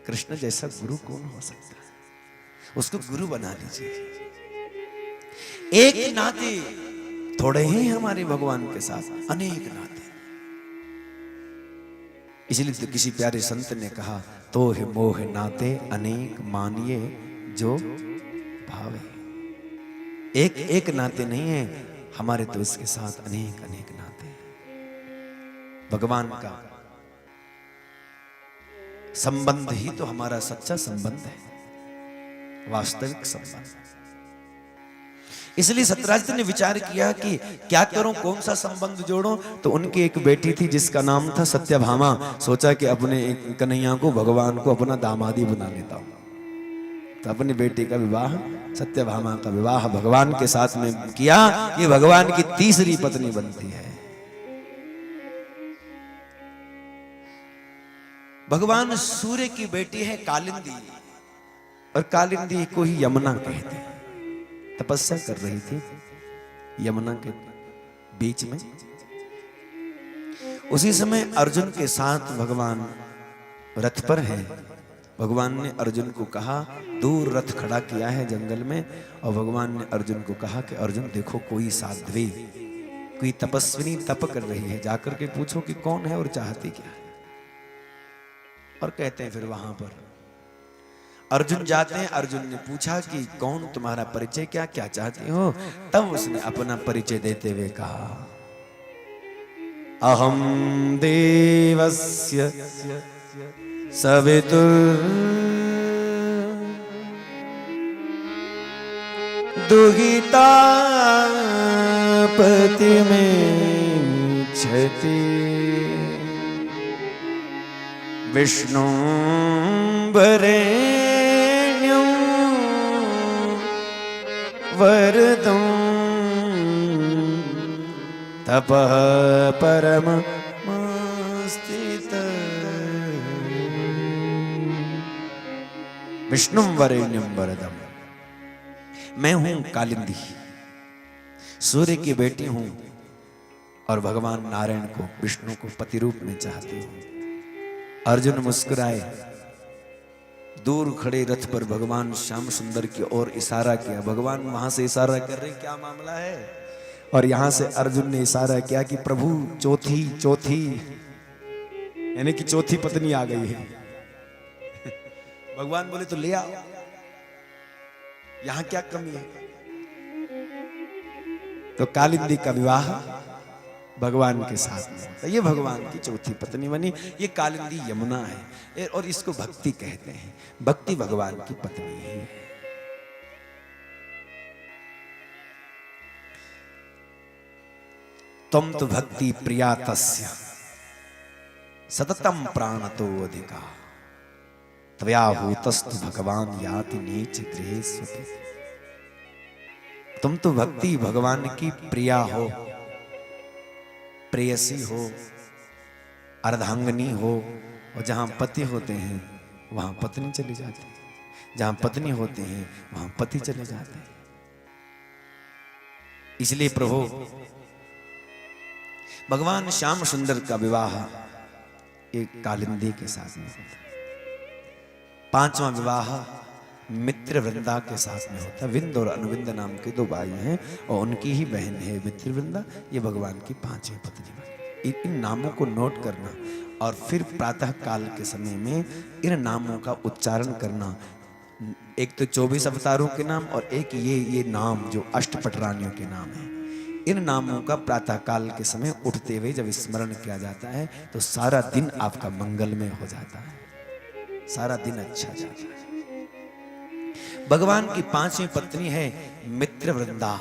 कृष्ण जैसा गुरु कौन हो सकता है, उसको गुरु बना लीजिए। एक नाते थोड़े ही हमारे भगवान के साथ अनेक नाते, इसलिए तो किसी प्यारे संत ने कहा, तो है मोह नाते अनेक मानिए जो भावे। एक एक नाते नहीं है हमारे, तो इसके साथ अनेक अनेक नाते हैं। भगवान का संबंध ही तो हमारा सच्चा संबंध है, वास्तविक संबंध। इसलिए सत्यराजित ने विचार किया कि क्या करूं, कौन सा संबंध जोड़ूं। तो उनकी एक बेटी थी जिसका नाम था सत्यभामा। सोचा कि अपने कन्हैया को, भगवान को अपना दामादी बना लेता हूं। तो अपनी बेटी का विवाह, सत्यभामा का विवाह भगवान के साथ में किया। ये भगवान की तीसरी पत्नी बनती है। भगवान सूर्य की बेटी है कालिंदी, और कालिंदी को ही यमुना कहते हैं। तपस्या कर रही थी यमुना के बीच में। उसी समय अर्जुन के साथ भगवान रथ पर हैं। भगवान ने अर्जुन को कहा, दूर रथ खड़ा किया है जंगल में, और भगवान ने अर्जुन को कहा कि अर्जुन देखो कोई साध्वी, कोई तपस्विनी तप कर रही है, जाकर के पूछो कि कौन है और चाहती क्या है। और कहते हैं फिर वहां पर अर्जुन जाते हैं। अर्जुन ने पूछा कि कौन, तुम्हारा परिचय क्या, क्या चाहती हो। तब उसने अपना परिचय देते हुए कहा, अहम देवस्य सवितुर दुहिता पति में छति विष्णु वरेण्यं वरदं तपः परमं स्थितः। विष्णु वरेण्यं वरदं, मैं हूं कालिंदी, सूर्य की बेटी हूं, और भगवान नारायण को, विष्णु को पति रूप में चाहती हूं। अर्जुन मुस्कुराए। दूर खड़े रथ पर भगवान श्याम सुंदर की ओर इशारा किया। भगवान वहां से इशारा कर रहे, क्या मामला है। और यहां से अर्जुन ने इशारा किया कि प्रभु चौथी यानी कि चौथी पत्नी आ गई है। भगवान बोले तो ले आओ, यहां क्या कमी है। तो कालिंदी का विवाह भगवान के साथ में, तो ये भगवान की चौथी पत्नी बनी। ये कालिंदी यमुना है, और इसको भक्ति कहते हैं। भक्ति भगवान की पत्नी है। तुम तो भक्ति प्रिया तस्य सततम प्राणतो अधिका त्वया भूतस्तु भगवान याति नीच गृहे सुते। तुम तो भक्ति भगवान की प्रिया हो, प्रेयसी हो, अर्धांगनी हो, और जहां पति होते हैं वहां पत्नी चली जाती है, जहां पत्नी होते हैं वहां पति चले जाते हैं। इसलिए प्रभु भगवान श्याम सुंदर का विवाह एक कालिंदी के साथ में होता है। पांचवां विवाह मित्र वृंदा के साथ में होता है। विंद और अनुविंद नाम के दो भाई हैं और उनकी ही बहन है मित्र वृंदा। ये भगवान की पांचवी पत्नी बनी। इन नामों को नोट करना और फिर प्रातः काल के समय में इन नामों का उच्चारण करना। एक तो 24 अवतारों के नाम और एक ये नाम जो अष्टपट रानियों के नाम है। इन नामों का प्रातः काल के समय उठते हुए जब स्मरण किया जाता है तो सारा दिन आपका मंगलमय हो जाता है, सारा दिन अच्छा जाता है। भगवान की पांचवी पत्नी है मित्र वृंदा।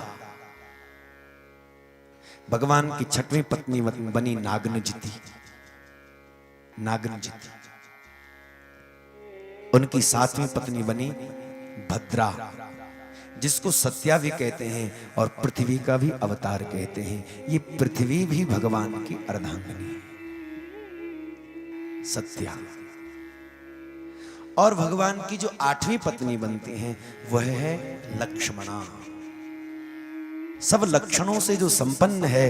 भगवान की छठवीं पत्नी बनी नागनजिति। उनकी सातवीं पत्नी बनी भद्रा, जिसको सत्या भी कहते हैं और पृथ्वी का भी अवतार कहते हैं। ये पृथ्वी भी भगवान की अर्धांगिनी है, सत्या। और भगवान की जो आठवीं पत्नी बनती हैं वह है लक्ष्मणा। सब लक्षणों से जो संपन्न है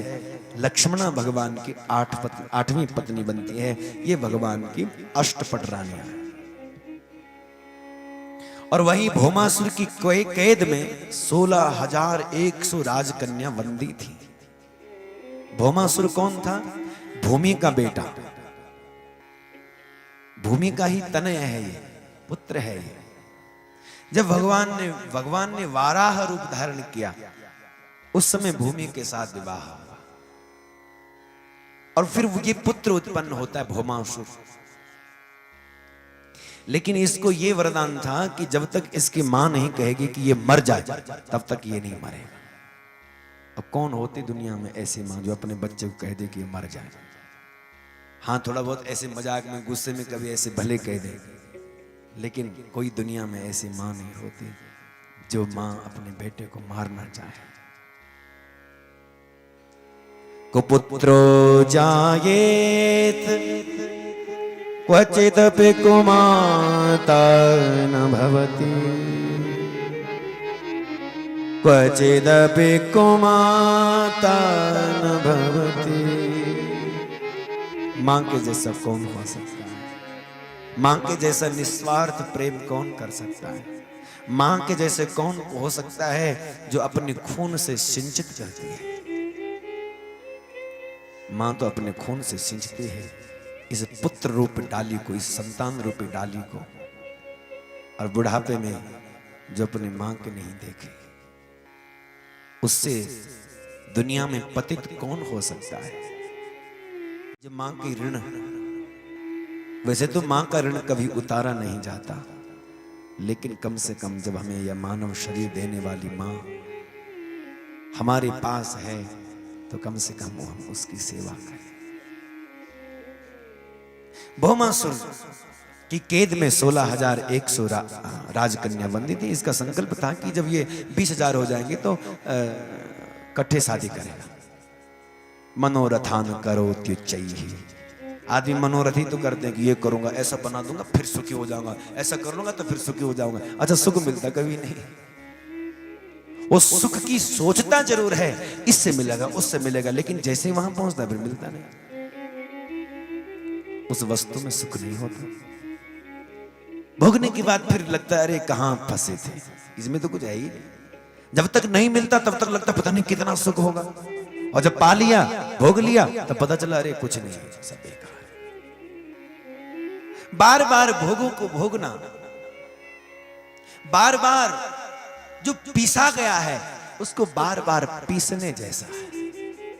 लक्ष्मणा भगवान की आठवीं पत्नी बनती है। ये भगवान की अष्टपट रानियां हैं। और वहीं भौमासुर की कैद में 16,100 राजकन्या बंदी थी। भौमासुर कौन था? भूमि का बेटा, भूमि का ही तनय है, ये पुत्र है। ये जब भगवान ने वाराह रूप धारण किया उस समय भूमि के साथ विवाह हुआ और फिर ये पुत्र उत्पन्न होता है भौमासुर। लेकिन इसको ये वरदान था कि जब तक इसकी मां नहीं कहेगी कि ये मर जाए तब तक ये नहीं मरेगा। अब कौन होती दुनिया में ऐसी मां जो अपने बच्चे को कह दे कि ये मर जाए? हाँ, थोड़ा बहुत ऐसे मजाक में गुस्से में कभी ऐसे भले कह दे, लेकिन कोई दुनिया में ऐसी मां नहीं होती जो मां अपने बेटे को मारना चाहे। कुपुत्रो जायेत क्वचिदपि कुमाता न भवति, क्वचिदपि कुमाता न भवति। मां के जैसा कौन हो सकता है? मां के जैसा निस्वार्थ प्रेम कौन कर सकता है? मां के जैसे कौन हो सकता है जो अपने खून से सिंचित करती है? मां तो अपने खून से सिंचती है इस पुत्र रूप डाली को, इस संतान रूपी डाली को। और बुढ़ापे में जो अपनी मां के नहीं देखे उससे दुनिया में पतित कौन हो सकता है? जो मां की ऋण, वैसे तो मां का ऋण कभी उतारा नहीं जाता, लेकिन कम से कम जब हमें यह मानव शरीर देने वाली मां हमारे पास है तो कम से कम हम उसकी सेवा करें। भौमासुर की कैद में 16,100 राजकन्या बंदी थी। इसका संकल्प था कि जब ये 20,000 हो जाएंगे तो इकट्ठे शादी करेगा। मनोरथान करोत्युच्चैः। आदमी मनोरथी तो करते हैं कि ये करूंगा, ऐसा बना दूंगा, फिर सुखी हो जाऊंगा, ऐसा कर लूंगा तो फिर सुखी हो जाऊंगा। अच्छा, सुख मिलता कभी नहीं। वो सुख की सोचता जरूर है, इससे मिलेगा उससे मिलेगा, लेकिन जैसे ही वहां पहुंचता फिर मिलता नहीं। उस वस्तु में सुख नहीं होता। भोगने की बात फिर लगता है अरे कहां फंसे थे, इसमें तो कुछ है ही नहीं। जब तक नहीं मिलता तब तक लगता पता नहीं कितना सुख होगा, और जब पा लिया, भोग लिया, तब पता चला अरे कुछ नहीं है, सब बेकार। बार बार भोगों को भोगना, बार बार जो पीसा गया है उसको बार बार पीसने जैसा है,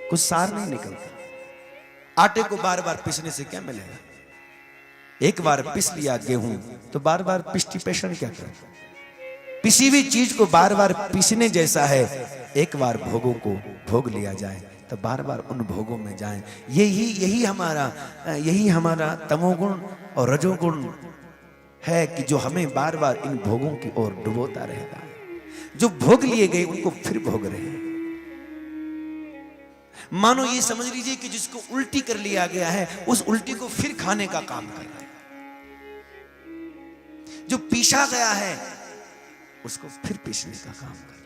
कुछ सार नहीं निकलता। आटे को बार बार पीसने से क्या मिलेगा? एक बार पीस लिया गेहूं तो बार बार पिष्टी पेषण क्या करें? किसी भी चीज को बार बार पीसने जैसा है। एक बार भोगों को भोग लिया जाए तो बार बार उन भोगों में जाएं। यही हमारा तमोगुण और रजोगुण है कि जो हमें बार बार इन भोगों की ओर डुबोता रहता है। जो भोग लिए गए उनको फिर भोग रहे हैं। मानो ये समझ लीजिए कि जिसको उल्टी कर लिया गया है उस उल्टी को फिर खाने का काम कर रहा है। जो पीसा गया है उसको फिर पीसने का काम कर रहा है।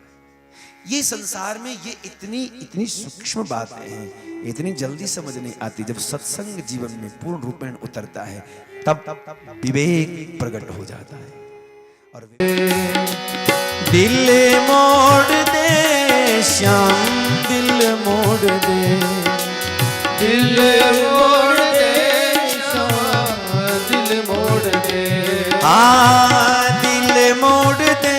ये संसार में ये इतनी सूक्ष्म बातें हैं, इतनी जल्दी समझ नहीं आती। जब सत्संग जीवन में पूर्ण रूपेण उतरता है तब विवेक प्रकट हो जाता है। और दिल मोड़ दे श्याम, दिल मोड़ दे, दिल मोड़ दे श्याम, दिल मोड़ दे, दिल मोड़ दे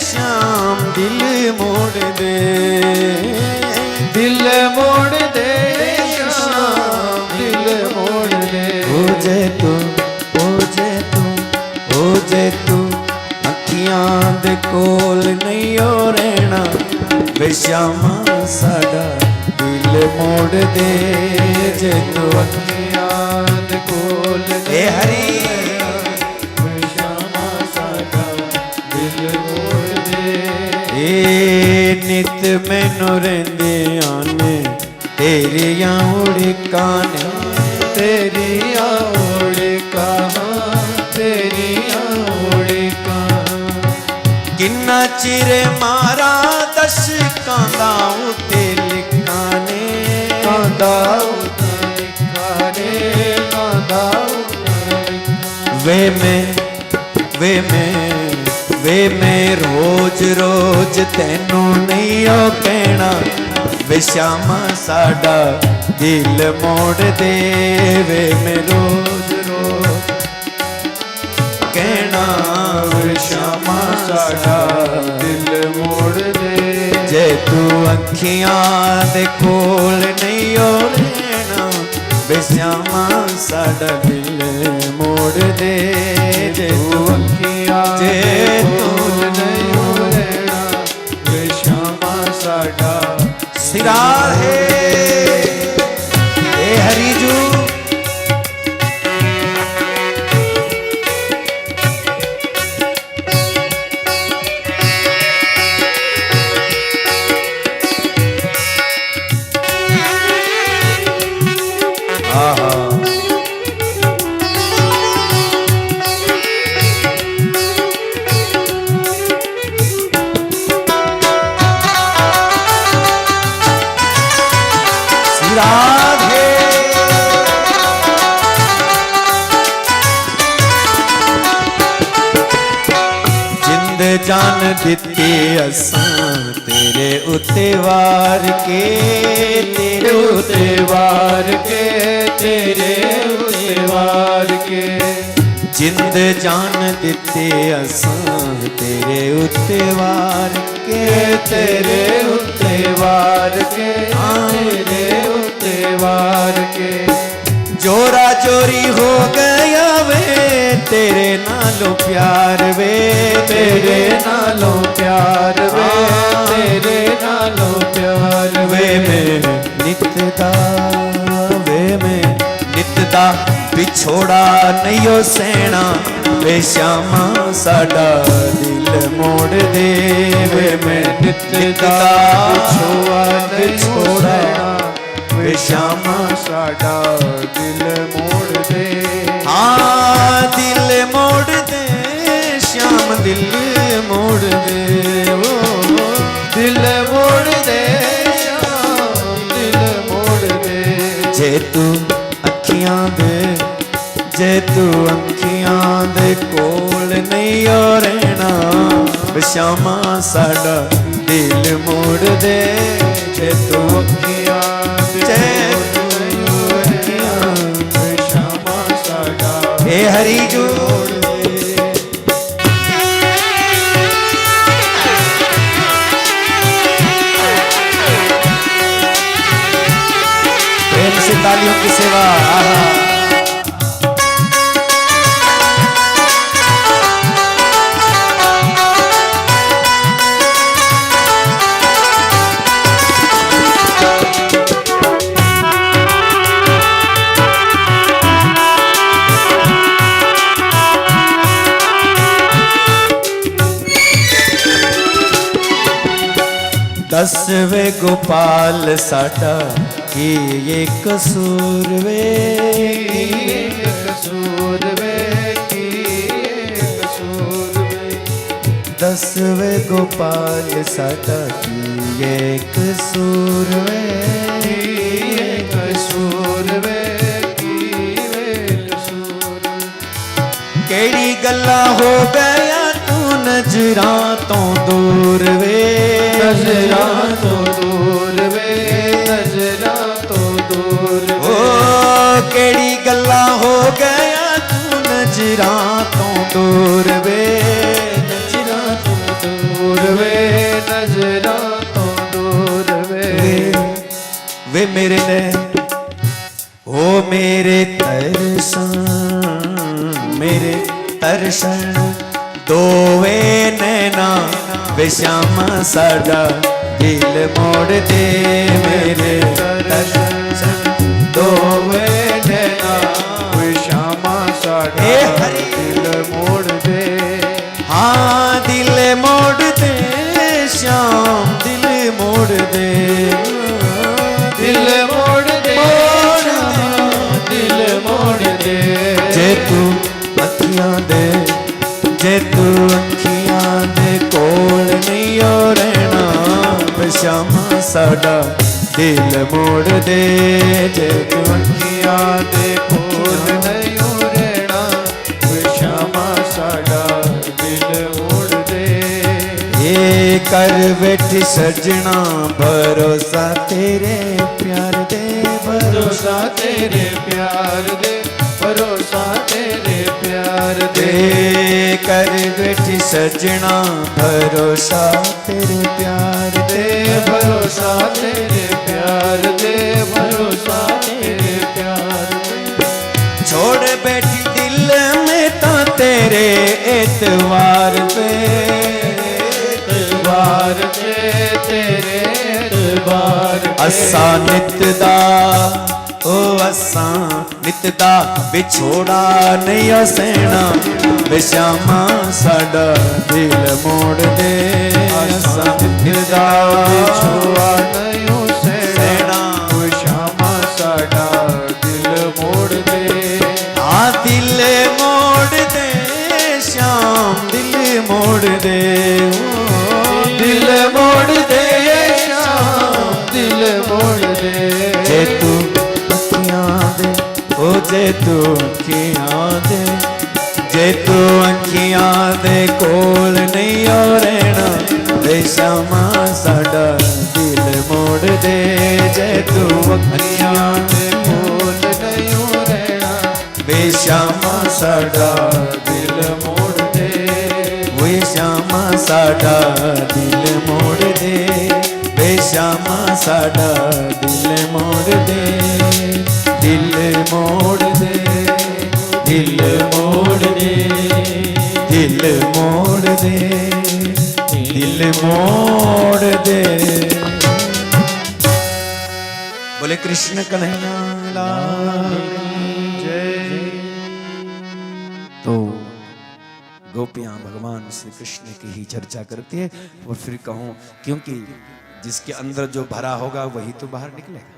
श्याम, दिल मोड़ दे, दिल मोड़ दे श्याम, दिल मोड़ दे। हो जे तू, हो जे तू, हो जे तू अखियां दे कोल नहीं हो रहना वे श्यामा साडा दिल मोड़ दे। जे तू अखियां दे कोल ए हरी नित मैनू रेंदे आने तेरियां उड़कां ने, तेरियां उड़कां, तेरियां उड़कां। किन्ना चिर मारा दशकां दा उत्ते लिखां ने, कांदा उत्ते लिखां ने, कांदा उत्ते लिखां। वे मैं रोज रोज तेनू नहीं ओ कहना वे श्यामा साडा दिल मोड़ दे। वे मैं रोज रोज कहना वे श्यामा साडा दिल मोड़ दे। जे तू अखियां दे कोल नहीं ओ रहना वे श्यामा साडा दिल मोड़ दे। जे तू अखियां जे तू नहीं हो रहना वे श्यामा साडा सिरार है ए हरिजू। राधे जिंद जान दिती असां तेरे उत्ते वार के, तेरे उत्ते वार के, तेरे उत्ते वार के। जिंद जान दिते असां तेरे उत्ते वार के, तेरे उत्ते वार के, तेरे उत्ते वार के। जोरा जोरी हो गया वे तेरे नालों प्यार वे, तेरे नालों प्यार वे, तेरे नालों प्यार वे में नित्य वे में नित्य बिछोड़ा नहीं हो सेना वे श्यामा साडा दिल मोड़ दे। वे में नित्य बिछोड़ा नहीं छोड़ा वे श्यामा साडा दिल मोड़ दे। दिल मोड़ दे श्याम दिल मोड़ दे। दिल मोड़ दे श्याम दिल मोड़ दे। जे तू अखियां दे, जे तू अखियां दे कोल नहीं ओ रहना श्यामा साडा दिल मोड़ दे। जे तू अखियां दे श्यामा साडा हे हरि जो प्रेम से तालियों की सेवा। दसवे गोपाल साडा की ये कसूर वे, कसूर वे की कसूर वे, दसवे गोपाल साडा की ये कसूर वे, कसूर वे की कसूर। केड़ी गल्ला हो गया तू नजरां तो दूर वे, नजरां तो दूर वे, नजरां तो दूर वे, ओ केड़ी गल्ला हो गया तू नजरां तो दूर वे, नजरां तो दूर वे, नजरां तो दूर वे। वे मेरे ने ओ मेरे तरसन दोवे नैना वे श्यामा साडा दिल मोड़ दे, मेरे तरसन दोवे नैना वे श्यामा साडा दिल मोड़ दे। हाँ दिल मोड़ दे श्याम दिल मोड़ दे, दिल मोड़ दे श्यामा दिल मोड़ दे। जे तू अखियां दे, जे तू अखियां दे कोल नहीं ओ रहना वे श्यामा साडा दिल मोड़ दे, जे तू अखियां दे कोल नहीं ओ रहना वे श्यामा साडा दिल मोड़ दे। ये कर बैठी सजना भरोसा तेरे प्यार दे, भरोसा तेरे प्यार दे, भरोसा तेरे प्यार दे। कर बैठी सजना भरोसा तेरे प्यार दे, भरोसा तेरे प्यार दे, भरोसा तेरे प्यार दे। छोड़ बैठी दिल में ता तेरे एतवार पे, एतवार पे तेरे एतवार पे। असा नितदा ओ असा नितदा बिछोड़ा नहीं ओ सेना वे श्यामा साडा दिल मोड़ दे, असा नितदा बिछोड़ा नहीं ओ सेना वे श्यामा साडा दिल मोड़ दे। आ दिल मोड़ दे श्याम दिल मोड़ दे, दिल मोड़ दे श्याम दिल मोड़ दे। जे तू अखियां दे ओ जे तू अखियां दे, जे तू अखियां दे कोल नहीं ओ रहना वे श्यामा साडा दिल मोड़ दे, जे तू अखियां दे कोल नहीं ओ रहना वे श्यामा साडा दिल मोड़ दे। वे श्यामा साडा दिल मोड़ दे, वे श्यामा साडा दिल मोड़ दे, दिल मोड़ दे, दिल मोड़ दे, दिल मोड़ दे, दिल मोड़ दे। बोले कृष्ण कन्हैया लाल की जय। तो गोपियां भगवान श्री कृष्ण की ही चर्चा करती है और फिर कहूं क्योंकि जिसके अंदर जो भरा होगा वही तो बाहर निकलेगा,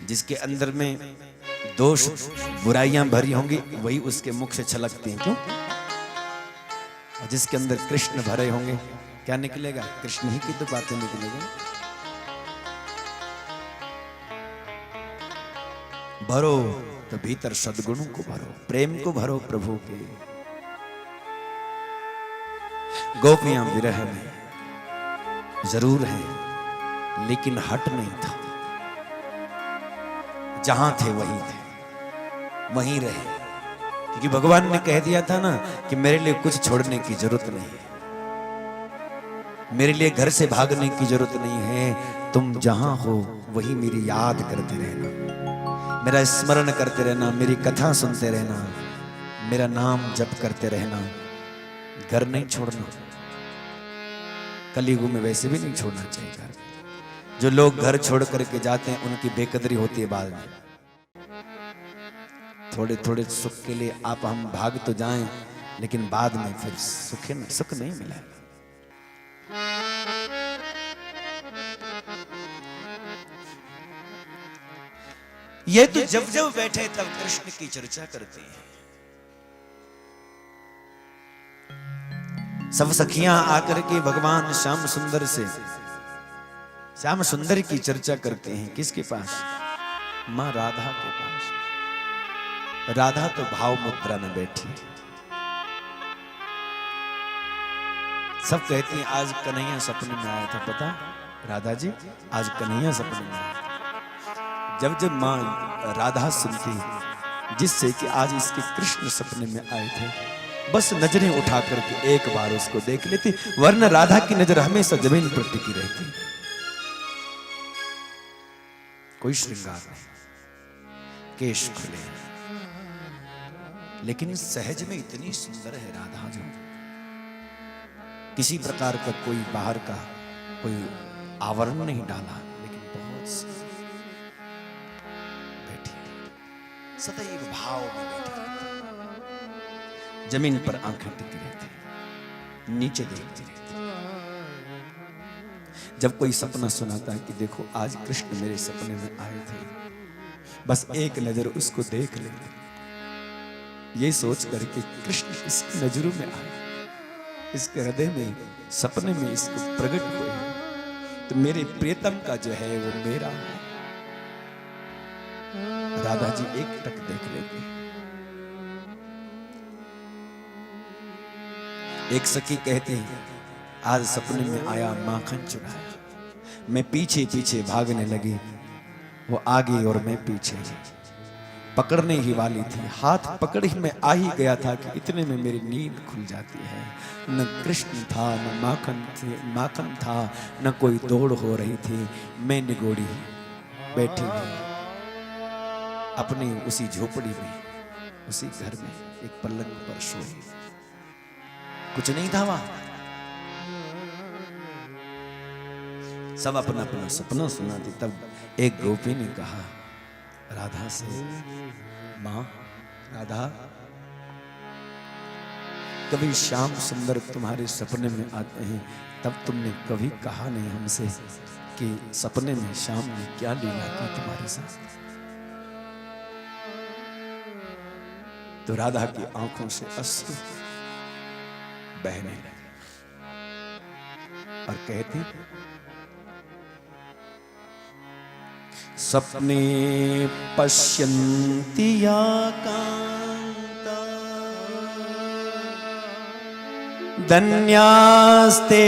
जिसके अंदर में दोष बुराइयां भरी होंगी वही उसके मुख से छलकती हैं। क्यों? और जिसके अंदर कृष्ण भरे होंगे क्या निकलेगा? कृष्ण ही की तो बातें निकलेगी। भरो तो भीतर सद्गुणों को भरो, प्रेम को भरो प्रभु के। गोपियां विरह में जरूर हैं लेकिन हट नहीं था, जहां थे वहीं थे, वहीं रहे, क्योंकि भगवान ने कह दिया था ना कि मेरे लिए कुछ छोड़ने की जरूरत नहीं है, मेरे लिए घर से भागने की जरूरत नहीं है, तुम जहां हो वहीं मेरी याद करते रहना, मेरा स्मरण करते रहना, मेरी कथा सुनते रहना, मेरा नाम जप करते रहना, घर नहीं छोड़ना। कलयुग में वैसे भी नहीं छोड़ना चाहिए घर। जो लोग घर छोड़ करके जाते हैं उनकी बेकदरी होती है बाद में। थोड़े थोड़े सुख के लिए आप हम भाग तो जाएं लेकिन बाद में फिर सुख नहीं मिला। ये तो जब जब बैठे तब कृष्ण की चर्चा करते हैं। सब सखियां आकर के भगवान श्याम सुंदर से श्याम सुंदर की चर्चा करते हैं। किसके पास? मां राधा के पास। राधा तो भाव मुद्रा में बैठी। सब कहती हैं आज कन्हैया सपने में आया था। पता राधा जी, आज कन्हैया सपने में आया था। जब जब मां राधा सुनती जिससे कि आज इसके कृष्ण सपने में आए थे, बस नजरें उठा करके एक बार उसको देख लेती, वरना राधा की नजर हमेशा जमीन पर टिकी रहती। कोई श्रृंगार नहीं, केश खुले, लेकिन सहज में इतनी सुंदर है राधा, जो किसी प्रकार का कोई बाहर का कोई आवरण नहीं डाला, लेकिन बहुत बैठी सदैव भाव में बैठी रहती, जमीन पर आंखें टिकी रहती, नीचे देखती रहती। जब कोई सपना सुनाता है कि देखो आज कृष्ण मेरे सपने में आए थे, बस एक नजर उसको देख लेते, ये सोच करके कृष्ण इसकी नजरों में आए, इसके हृदय में सपने में इसको प्रकट हुए, तो मेरे प्रियतम का जो है वो मेरा है। राधा जी एक टक देख लेती। एक सखी कहती है आज सपने में आया माखन चुराया, मैं पीछे पीछे भागने लगी, वो आगे और मैं पीछे, पकड़ने ही वाली थी, हाथ पकड़ ही मैं आ ही गया था कि इतने में मेरी नींद खुल जाती है। न कृष्ण था, न माखन था, न कोई दौड़ हो रही थी, मैं निगोड़ी बैठी हुई अपनी उसी झोपड़ी में, उसी घर में एक पलंग पर सोई, कुछ नहीं था वहां। सब अपना अपना सपना सुनाती। तब एक गोपी ने कहा राधा से, मां राधा, कभी श्याम सुंदर तुम्हारे सपने में आते हैं, तब तुमने कभी कहा नहीं हमसे कि सपने में श्याम ने क्या लीला की तुम्हारे साथ। तो राधा की आंखों से अश्रु बहने लगे और कहती, सपने पश्यन्ति या कांता, धन्यास्ते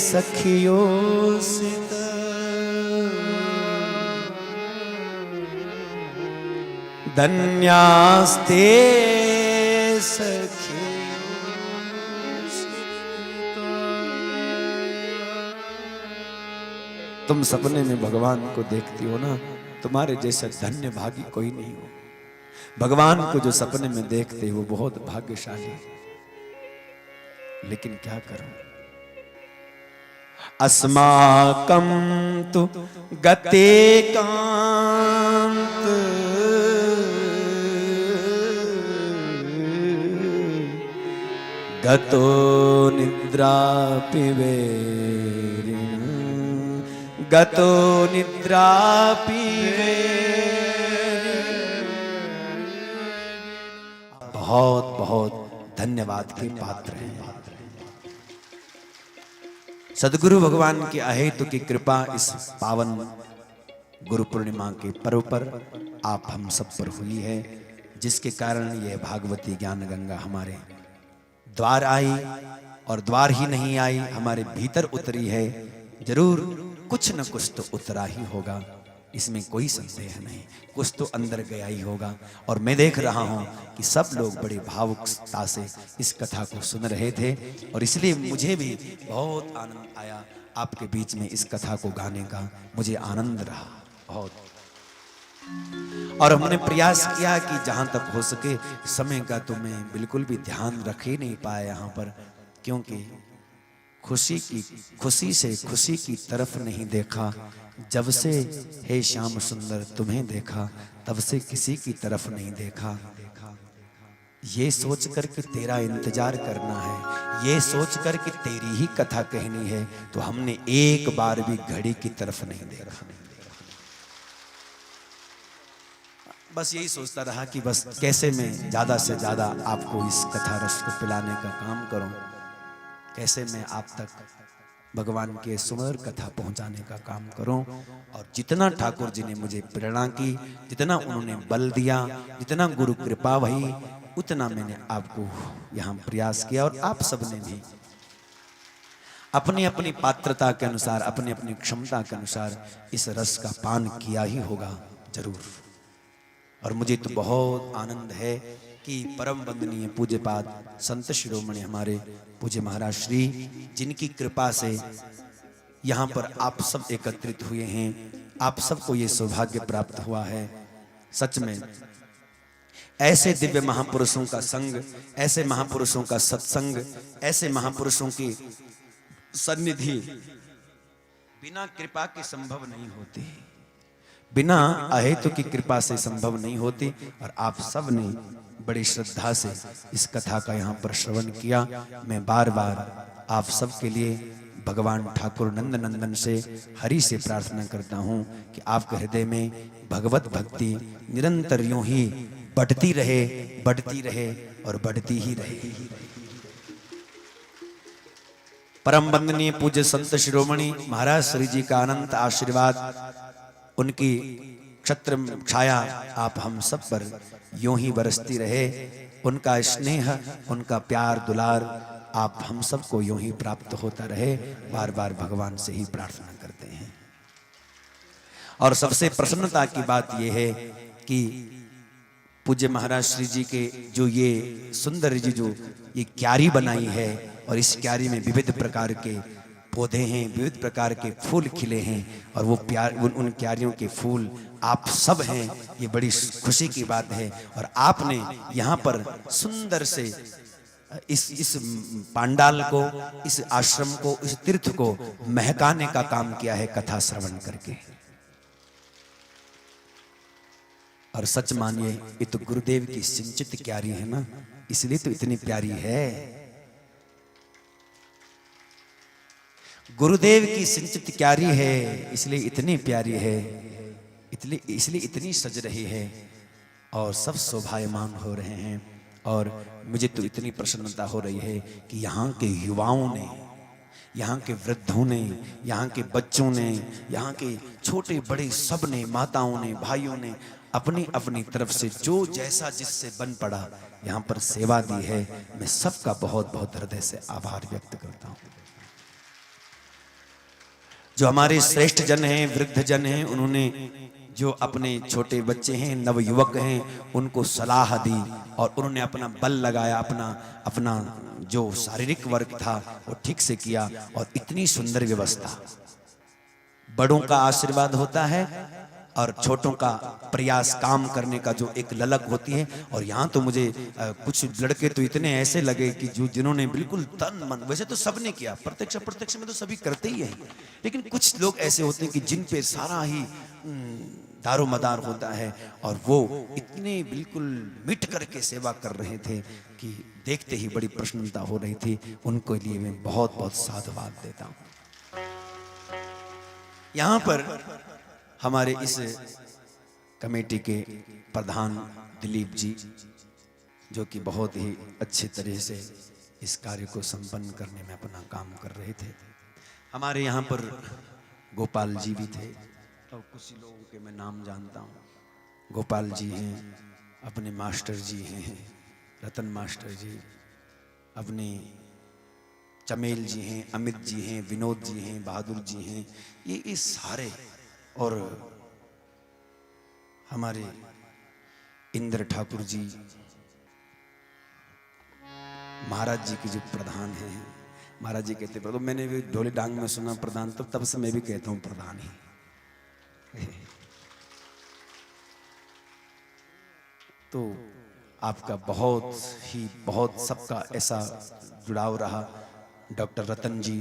सखियोसित, धन्यास्ते सखियोसित। तुम सपने में भगवान को देखती हो ना, तुम्हारे जैसा धन्य भागी कोई नहीं हो। भगवान को जो सपने में देखते हो वो बहुत भाग्यशाली, लेकिन क्या करो, अस्माकं तु गते कांत, गतो निद्रा पिबेरिण, गतो निद्रा पिबेरिण। बहुत बहुत धन्यवाद के पात्र हैं। सदगुरु भगवान की अहेतु की कृपा इस पावन गुरु पूर्णिमा के पर्व पर आप हम सब पर हुई है, जिसके कारण यह भागवती ज्ञान गंगा हमारे द्वार आई, और द्वार ही नहीं आई, हमारे भीतर उतरी है। जरूर कुछ न कुछ तो उतरा ही होगा, इसमें कोई संदेह नहीं, कुछ तो अंदर गया ही होगा। और मैं देख रहा हूं कि सब लोग बड़े भावुकता से इस कथा को सुन रहे थे, और इसलिए मुझे भी बहुत आनंद आया आपके बीच में इस कथा को गाने का, मुझे आनंद रहा बहुत। और हमने प्रयास किया कि जहां तक हो सके समय का तो मैं बिल्कुल भी ध्यान रख ही नहीं पाया यहाँ पर, क्योंकि खुशी से खुशी की तरफ नहीं देखा। जब से हे श्याम सुंदर तुम्हें देखा, तब से किसी की तरफ नहीं देखा। ये सोच कर कि तेरा इंतजार करना है, ये सोच कर कि तेरी ही कथा कहनी है, तो हमने एक बार भी घड़ी की तरफ नहीं देखा। बस यही सोचता रहा कि बस कैसे मैं ज़्यादा से ज़्यादा आपको इस कथा रस को पिलाने का काम करूं, कैसे मैं आप तक भगवान के सुंदर कथा पहुंचाने का काम करूं। और जितना ठाकुर जी ने मुझे प्रेरणा की, जितना उन्होंने बल दिया, जितना गुरु कृपा भई, उतना मैंने आपको यहाँ प्रयास किया। और आप सबने भी अपनी अपनी पात्रता के अनुसार, अपनी अपनी क्षमता के अनुसार इस रस का पान किया ही होगा जरूर। और मुझे तो बहुत आनंद है कि परम वंदनीय पूज्यपाद संत शिरोमणि हमारे पूज्य महाराज श्री, जिनकी कृपा से यहाँ पर आप सब एकत्रित हुए हैं, आप सबको ये सौभाग्य प्राप्त हुआ है। सच में ऐसे दिव्य महापुरुषों का संग, ऐसे महापुरुषों का सत्संग, ऐसे महापुरुषों की सन्निधि बिना कृपा के संभव नहीं होती, बिना अहेतु की कृपा से संभव नहीं होती। और आप सब ने बड़ी श्रद्धा से इस कथा का यहाँ पर श्रवण किया। मैं बार बार आप सब के लिए भगवान ठाकुर नंद नंदन से, हरि से प्रार्थना करता हूँ कि आपके हृदय में भगवत भक्ति निरंतर यूं ही बढ़ती रहे, बढ़ती रहे और बढ़ती ही रहे। परम वंदनीय पूज्य संत शिरोमणि महाराज श्री जी का अनंत आशीर्वाद, उनकी छत्र छाया आप हम सब पर यूं ही बरसती रहे। उनका स्नेह, उनका प्यार दुलार आप हम सबको यूं ही प्राप्त होता रहे। बार बार भगवान से ही प्रार्थना करते हैं। और सबसे प्रसन्नता की बात यह है कि पूज्य महाराज श्री जी के जो ये सुंदर जी जो ये क्यारी बनाई है, और इस क्यारी में विविध प्रकार के पौधे हैं, विविध प्रकार के फूल खिले हैं, और वो प्यार उन क्यारियों के फूल आप सब हैं। ये बड़ी खुशी की बात है। और आपने यहाँ पर सुंदर से इस पांडाल को, इस आश्रम को, इस तीर्थ को महकाने का काम किया है कथा श्रवण करके। और सच मानिए ये तो गुरुदेव की सिंचित क्यारी है ना, इसलिए तो इतनी प्यारी है। गुरुदेव की सिंचित क्यारी है, इसलिए इतनी प्यारी है, इसलिए इतनी सज रही है और सब शोभायमान हो रहे हैं। और मुझे तो इतनी प्रसन्नता हो रही है कि यहाँ के युवाओं ने, यहाँ के वृद्धों ने, यहाँ के बच्चों ने, यहाँ के छोटे बड़े सब ने, माताओं ने, भाइयों ने अपनी अपनी तरफ से जो जैसा जिससे बन पड़ा यहाँ पर सेवा दी है। मैं सबका बहुत बहुत हृदय से आभार व्यक्त करता हूँ। जो हमारे श्रेष्ठ जन हैं, वृद्ध जन हैं, उन्होंने जो अपने छोटे बच्चे हैं, नवयुवक हैं, उनको सलाह दी और उन्होंने अपना बल लगाया, अपना जो शारीरिक वर्क था वो ठीक से किया। और इतनी सुंदर व्यवस्था, बड़ों का आशीर्वाद होता है और छोटों का प्रयास, काम करने का जो एक ललक होती है। और यहाँ तो मुझे कुछ लड़के तो इतने ऐसे लगे कि जिन्होंने बिल्कुल तन मन, वैसे तो सबने किया, प्रत्यक्ष अप्रत्यक्ष में तो सभी करते ही हैं, लेकिन कुछ लोग ऐसे होते हैं कि जिन पे सारा ही दारोमदार होता है और वो इतने बिल्कुल मिट करके सेवा कर रहे थे कि देखते ही बड़ी प्रसन्नता हो रही थी। उनको लिए मैं बहुत बहुत साधुवाद देता हूँ। यहाँ पर हमारे इस कमेटी के प्रधान दिलीप जी, जो कि बहुत ही अच्छे तरह से इस कार्य को संपन्न करने में अपना काम कर रहे थे। हमारे यहाँ पर गोपाल जी भी थे और कुछ लोगों के मैं नाम जानता हूँ। गोपाल जी हैं, अपने मास्टर जी हैं, रतन मास्टर जी, अपने चमेल जी हैं, अमित जी हैं, विनोद जी हैं, बहादुर जी हैं, ये सारे, और हमारे इंद्र ठाकुर जी महाराज जी के जो प्रधान हैं। महाराज जी कहते तो मैंने भी ढोली डांग में सुना प्रधान, तो तब से मैं भी कहता हूँ प्रधान ही। तो आपका बहुत सबका ऐसा जुड़ाव रहा। डॉक्टर रतन जी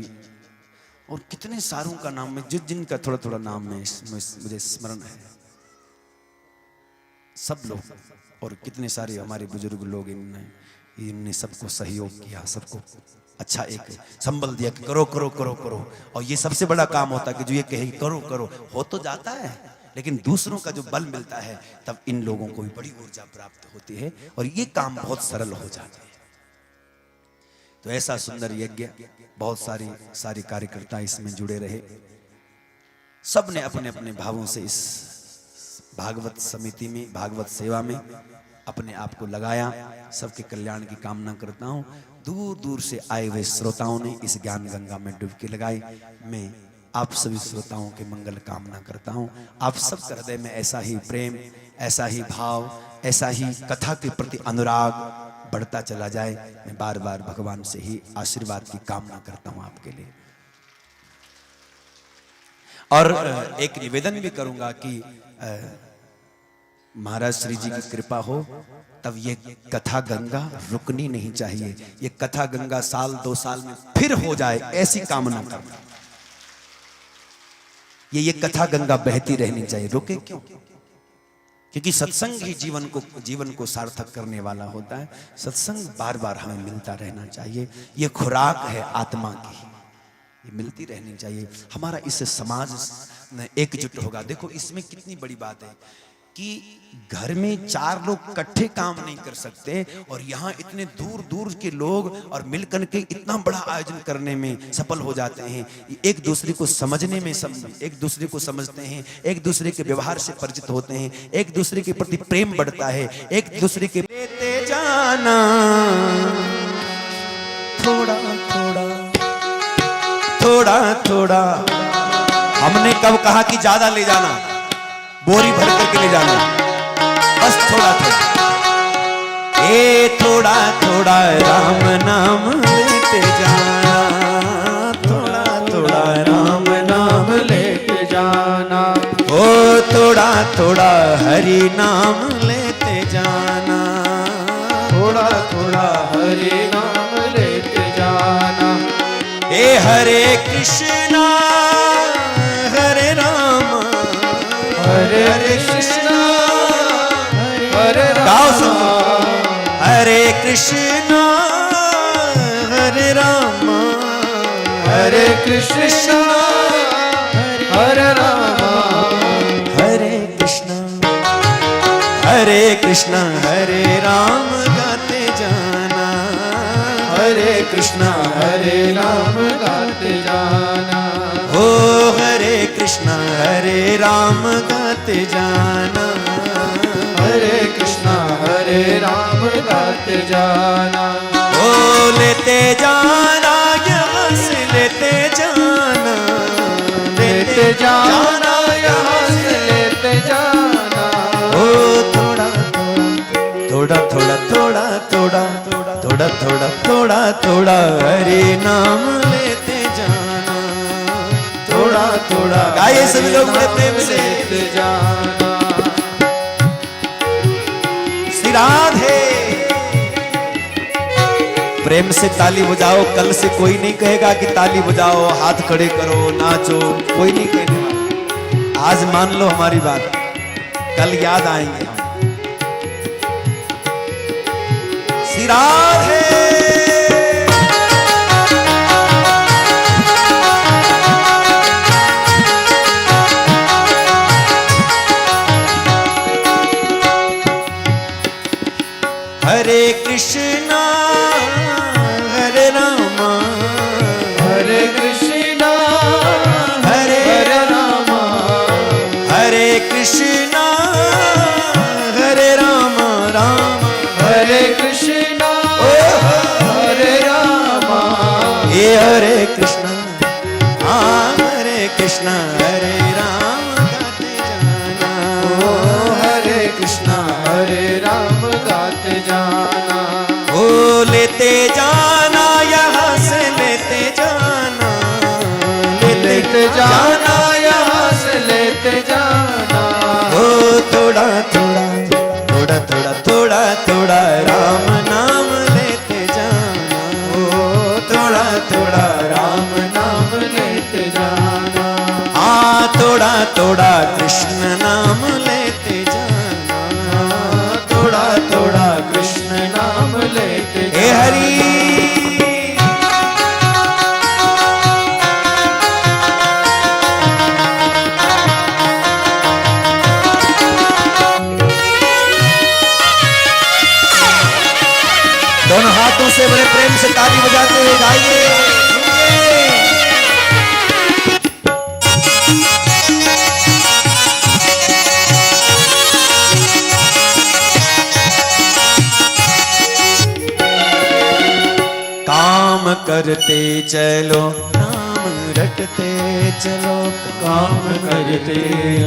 और कितने सारों का नाम में जिनका थोड़ा थोड़ा नाम में मुझे स्मरण है, सब लोग, और कितने सारे हमारे बुजुर्ग लोग इनने सबको सहयोग किया, सबको अच्छा एक संबल दिया कि करो करो करो करो। और ये सबसे बड़ा काम होता है कि जो ये कहे करो करो, हो तो जाता है, लेकिन दूसरों का जो बल मिलता है तब इन लोगों को भी बड़ी ऊर्जा प्राप्त होती है और ये काम बहुत सरल हो जाते हैं। तो ऐसा सुंदर यज्ञ, बहुत सारे कार्यकर्ता इसमें जुड़े रहे, सब ने अपने अपने भावों से इस भागवत समिति में, भागवत सेवा में अपने आप को लगाया। सबके कल्याण की कामना करता हूँ। दूर दूर से आए हुए श्रोताओं ने इस ज्ञान गंगा में डुबकी लगाई। मैं आप सभी श्रोताओं के मंगल कामना करता हूँ। आप सब हृदय में ऐसा ही प्रेम, ऐसा ही भाव, ऐसा ही कथा के प्रति अनुराग बढ़ता चला जाए। मैं बार बार भगवान से ही आशीर्वाद की कामना करता हूँ आपके लिए। और एक निवेदन भी करूंगा कि महाराज श्री जी की कृपा हो तब ये कथा गंगा रुकनी नहीं चाहिए। ये कथा गंगा साल 2 साल में फिर हो जाए, ऐसी कामना करना। ये कथा गंगा बहती रहनी चाहिए, रुके क्यों? क्योंकि सत्संग ही जीवन को सार्थक करने वाला होता है। सत्संग बार बार हमें मिलता रहना चाहिए। ये खुराक है आत्मा की, ये मिलती रहनी चाहिए। हमारा इससे समाज एकजुट होगा। देखो इसमें कितनी बड़ी बात है कि घर में 4 लोग इकट्ठे काम नहीं कर सकते और यहाँ इतने दूर दूर के लोग और मिलकर के इतना बड़ा आयोजन करने में सफल हो जाते हैं। एक दूसरे को समझने में एक दूसरे को समझते हैं, एक दूसरे के व्यवहार से परिचित होते हैं, एक दूसरे के प्रति प्रेम बढ़ता है, एक दूसरे के लेते जाना थोड़ा थोड़ा थोड़ा थोड़ा। हमने कब कहा कि ज्यादा ले जाना, बोरी भर करके ले जाना, बस थोड़ा थोड़ा। ए थोड़ा थोड़ा राम नाम लेते जाना, थोड़ा थोड़ा राम नाम लेते जाना। ओ थोड़ा थोड़ा हरि नाम लेते जाना, थोड़ा थोड़ा हरि नाम लेते जाना। ए हरे कृष्णा हरे राम हरे कृष्णा हरे राम, हरे कृष्णा हरे राम, हरे कृष्णा हरे राम, हरे कृष्णा हरे राम गाते जाना, हरे कृष्णा हरे राम गाते जाना। ओ हरे कृष्णा हरे राम गाते जाना, हरे कृष्णा हरे राम गाते जाना। ओ लेते जाना यहाँ से लेते जाना, लेते जाना यहाँ से लेते जाना। ओ थोड़ा थोड़ा थोड़ा थोड़ा थोड़ा थोड़ा थोड़ा थोड़ा थोड़ा हरे नाम लेते जाना, थोड़ा थोड़ा। गाइए सभी लोग बड़े प्रेम से लेते जाना। श्री राधे। प्रेम से ताली बजाओ। कल से कोई नहीं कहेगा कि ताली बजाओ, हाथ खड़े करो, नाचो, कोई नहीं कहने वाला। आज मान लो हमारी बात, कल याद आएंगे हम। श्री राधे। हरे कृष्णा हरे राम, हरे कृष्णा हरे राम, हरे कृष्णा हरे राम राम, हरे कृष्णा हरे राम। ये हरे कृष्णा हरे कृष्णा हरे राम गाते जाना, ओ हरे कृष्णा हरे राम गाते जाना। ओ लेते जाना यहाँ से लेते जाना, लेते जाना यहाँ से लेते जाना। ओ थोड़ा थोड़ा थोड़ा थोड़ा थोड़ा थोड़ा राम नाम लेते जाना, ओ थोड़ा थोड़ा राम नाम लेते जाना। हाँ थोड़ा थोड़ा कृष्ण नाम लेते जाना, थोड़ा थोड़ा कृष्ण नाम लेते हे हरि। दोनों हाथों से बड़े प्रेम से ताली बजाते हुए गाइए। काम करते चलो नाम रटते चलो, काम करते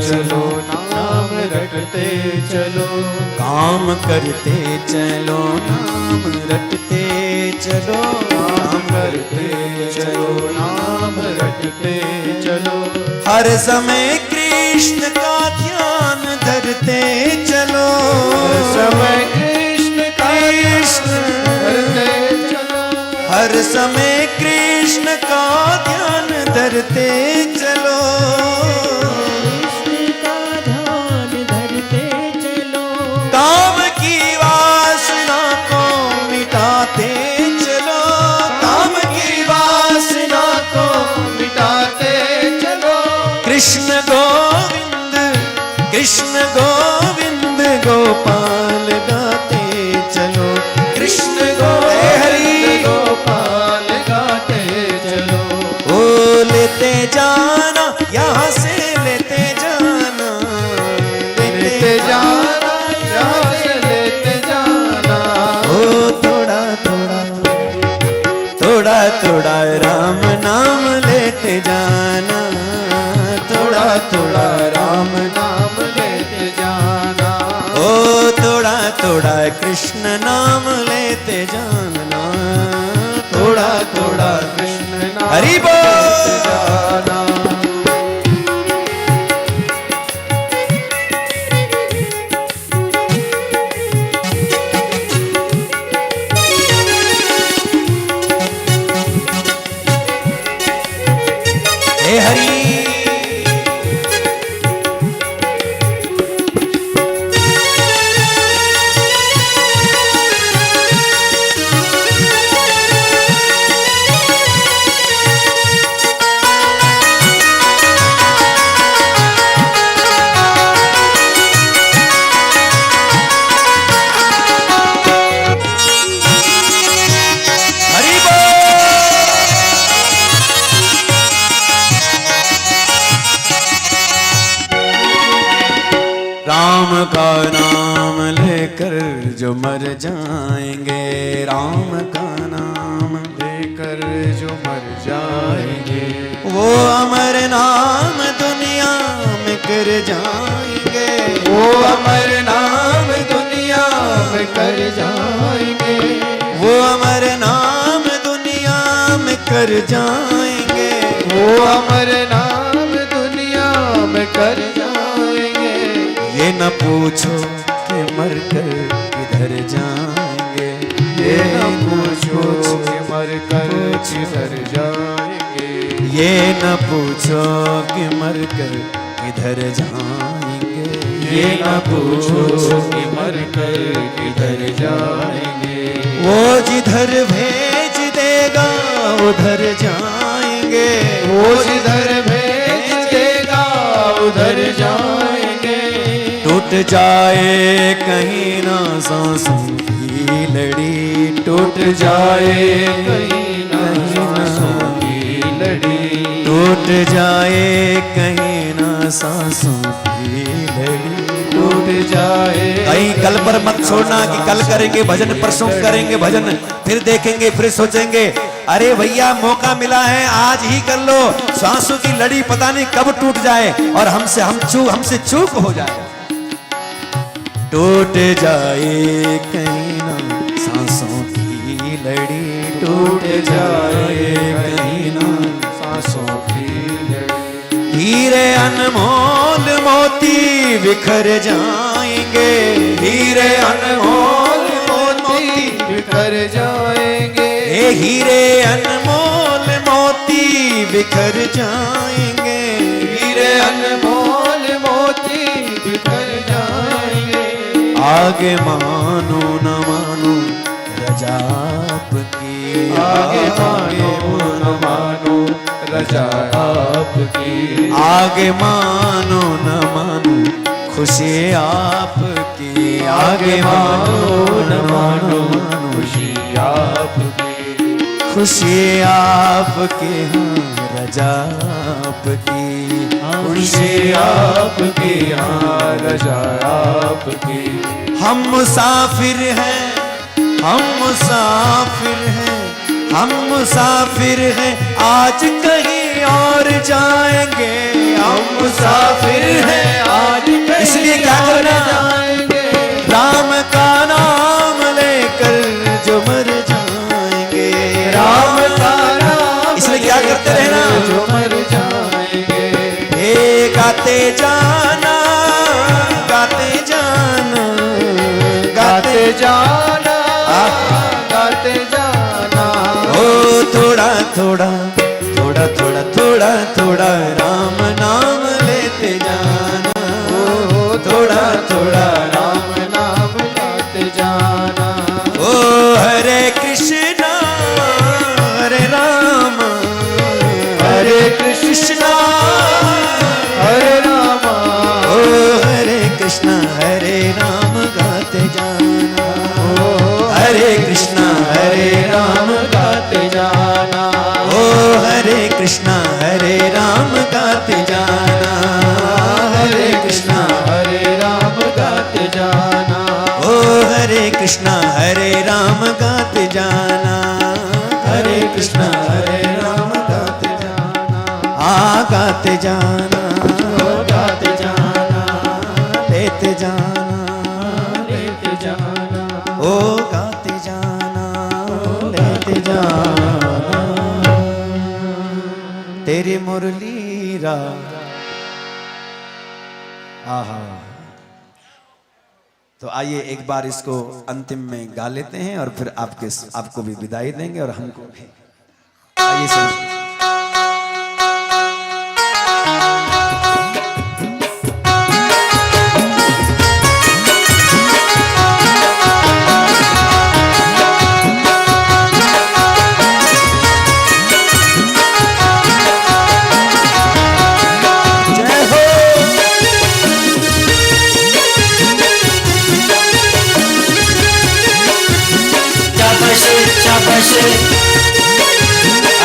चलो नाम रटते चलो, काम करते चलो नाम रटते चलो, काम करते चलो नाम रटते चलो, हर समय कृष्ण का ध्यान धरते चलो, हर समय कृष्ण का धरते चलो, हर समय कृष्ण का ध्यान धरते चलो, कृष्ण का ध्यान धरते चलो, काम की वासना को मिटाते चलो, काम की वासना को मिटाते चलो, कृष्ण गोविंद कृष्ण गोविंद गोपाल गाते चलो, कृष्ण हरि गोपाल गाते चलो, ओ लेते जाना यहाँ से लेते जाना, लेते जाना यहाँ से लेते जाना, ओ थोड़ा थोड़ा थोड़ा थोड़ा राम नाम लेते जाना, थोड़ा थोड़ा राम नाम लेते जाना, ओ थोड़ा थोड़ा कृष्ण नाम लेते जाना, थोड़ा थोड़ा कृष्ण नाम हरि बोल। लेते जाना, हे हरि हरि बोल। राम का नाम लेकर जो मर जाएंगे, राम का नाम लेकर जो मर जाएंगे, वो अमर नाम दुनिया में कर जाएंगे, वो अमर नाम दुनिया में कर जाएंगे, वो अमर नाम दुनिया में कर जाएंगे, वो अमर नाम दुनिया में कर जाएंगे, ये न पूछो कि मर कर किधर जाएंगे, ये न पूछो कि मर कर किधर जाएंगे, ये न पूछो कि मर कर किधर जाएंगे, ये न पूछो कि मर कर किधर जाएंगे, वो जिधर भेज देगा उधर जाएंगे, वो जिधर भेज देगा उधर जाएंगे, टूट जाए कहीं ना सांसों की लड़ी, टूट जाए कहीं ना सांसों की लड़ी, टूट जाए कहीं ना सांसों की लड़ी, टूट जाए कहीं कल पर मत छोड़ना कि कल करेंगे भजन, परसों करेंगे भजन, फिर देखेंगे, फिर सोचेंगे। अरे भैया मौका मिला है आज ही कर लो, सांसों की लड़ी पता नहीं कब टूट जाए और हमसे चूक हो जाए। टूट जाए कहीं ना सांसों की लड़ी, टूट जाए कहीं ना सांसों की लड़ी, हीरे अनमोल मोती बिखर जाएंगे, हीरे अनमोल मोती बिखर जाएंगे, हे हीरे अनमोल मोती बिखर जाएंगे, हीरे अनमोल मोती बिखर जाएंगे, आगे मानो न मानो रजा आपकी, आगे मानो न मानो रजा आपकी, आगे मानो न मानो खुशी आपकी, आगे मानो न मानो खुशी खुशी आपकी हाँ रजा आपकी, खुशी आपकी हाँ रजा आपकी। हम मुसाफिर हैं, हम मुसाफिर हैं, हम मुसाफिर हैं, आज कहीं और जाएंगे। हम मुसाफिर हैं, आज कहीं इसलिए क्या करना, जाएंगे। राम का नाम लेकर जो मर जाएंगे। राम का नाम इसलिए क्या करते रहना, जो मर जाएंगे। हे गाते जाना, गाते जाना, गाते जाना, गाते जाना। ओ थोड़ा थोड़ा थोड़ा थोड़ा थोड़ा थोड़ा राम नाम लेते जाना। ओ थोड़ा थोड़ा राम नाम गाते जाना। ओ हरे कृष्णा हरे राम, हरे कृष्णा हरे राम, ओ हरे कृष्णा हरे राम गाते जाना। हरे कृष्णा हरे राम गाते जाना। ओ हरे कृष्णा हरे राम गाते जाना। हरे कृष्णा हरे राम गाते जाना। ओ हरे कृष्णा हरे राम गाते जाना। हरे कृष्णा हरे राम गाते जाना। आ गाते जाना, ओ गाते जाना, लेते जाना, लेते जाना। ओ गाते जाना, लेते जाना। तेरी मुरली राग। आहा, तो आइए एक बार इसको अंतिम में गा लेते हैं और फिर आपको भी विदाई देंगे और हमको भी। आइए सुनिए।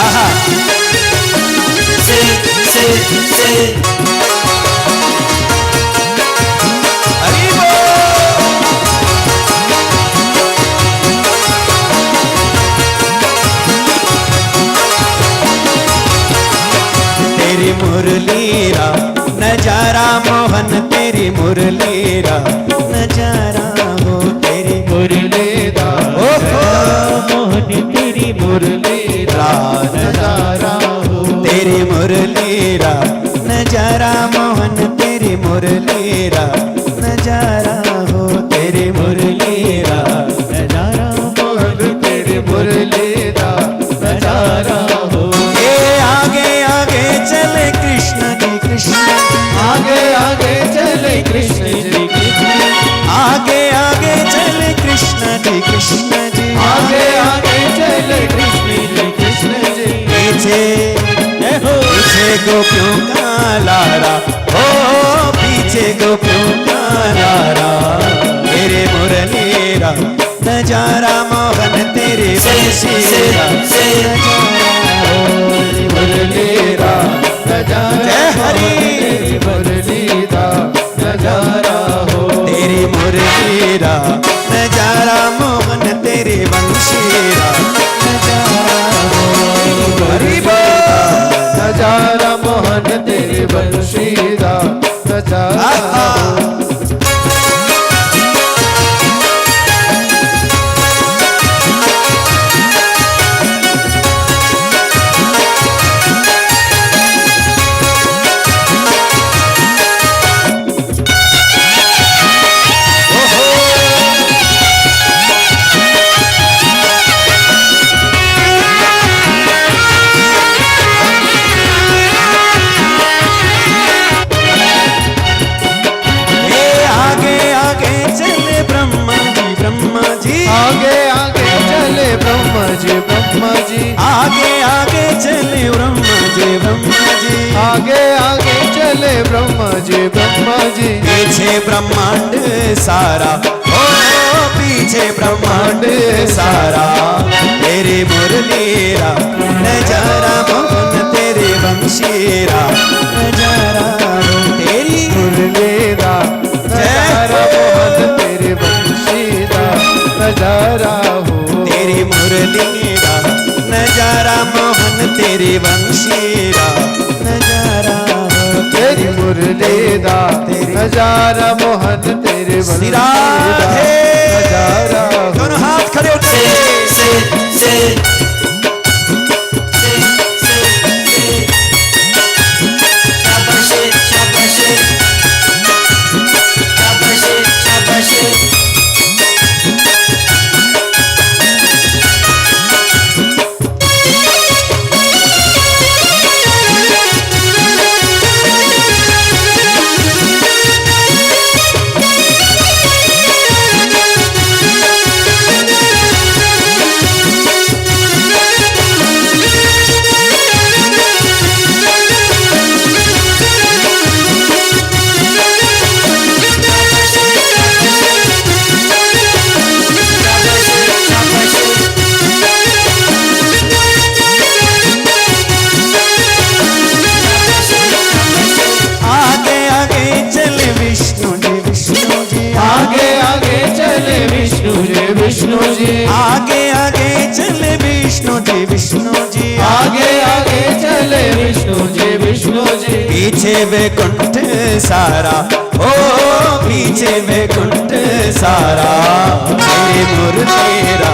आहा, हरि तेरी मुरलीरा नजारा मोहन, तेरी मुरलीरा नजारा हो। तेरी मुरलीदा मोहन, तेरी मुरलीदा नजारा हो। तेरी मुरलीरा नजारा मोहन, तेरी मुरलीरा नजारा हो। तेरी मुरलीरा नजारा मोहन, तेरी मुरलीदा नजारा हो। ये आगे आगे चले कृष्ण जी कृष्ण, आगे आगे चले कृष्ण जी कृष्ण, आगे आगे चले कृष्ण जी कृष्ण जी, आगे आगे चले कृष्ण जी कृष्ण जी। पीछे पीछे गोपियों का लारा, हो पीछे गोपियों का लारा। तेरे मुरलीरा नजारा मोहन, तेरे बंशीरा मुरलीदा नजारा जय हरि। तेरी मुरलीदा नजारा हो। तेरी मुरलीरा नजारा मोहन, तेरे बंशीरा नजारा हो। हरि बोल। नजारा मोहन, तेरी बंशीदा नजारा हो। आगे आगे चले ब्रह्मा जी ब्रह्मा जी, आगे आगे चले ब्रह्मा जी ब्रह्मा जी, आगे आगे चले ब्रह्मा जी ब्रह्मा जी। पीछे ब्रह्मांड सारा, ओ पीछे ब्रह्मांड सारा, तेरे मुरलीरा नजारा मोहन तेरे वंशीरा नजारा हो तेरी मुरलीदा नजारा मोहन तेरे वंशीदा नजारा हो तेरी मुरलीरा नजारा मोहन तेरी वंशीरा नजारा हो तेरी मुरलीदा नजारा मोहन तेरे श्री वंशीदा राधे नजारा हो दोनों हाथ खड़े उठे आगे आगे चले विष्णु जी आगे आगे चले विष्णु जी आगे आगे चले विष्णु जी आगे आगे चले विष्णु जी पीछे वैकुंठ सारा ओ पीछे वैकुंठ सारा तेरे मुरलीरा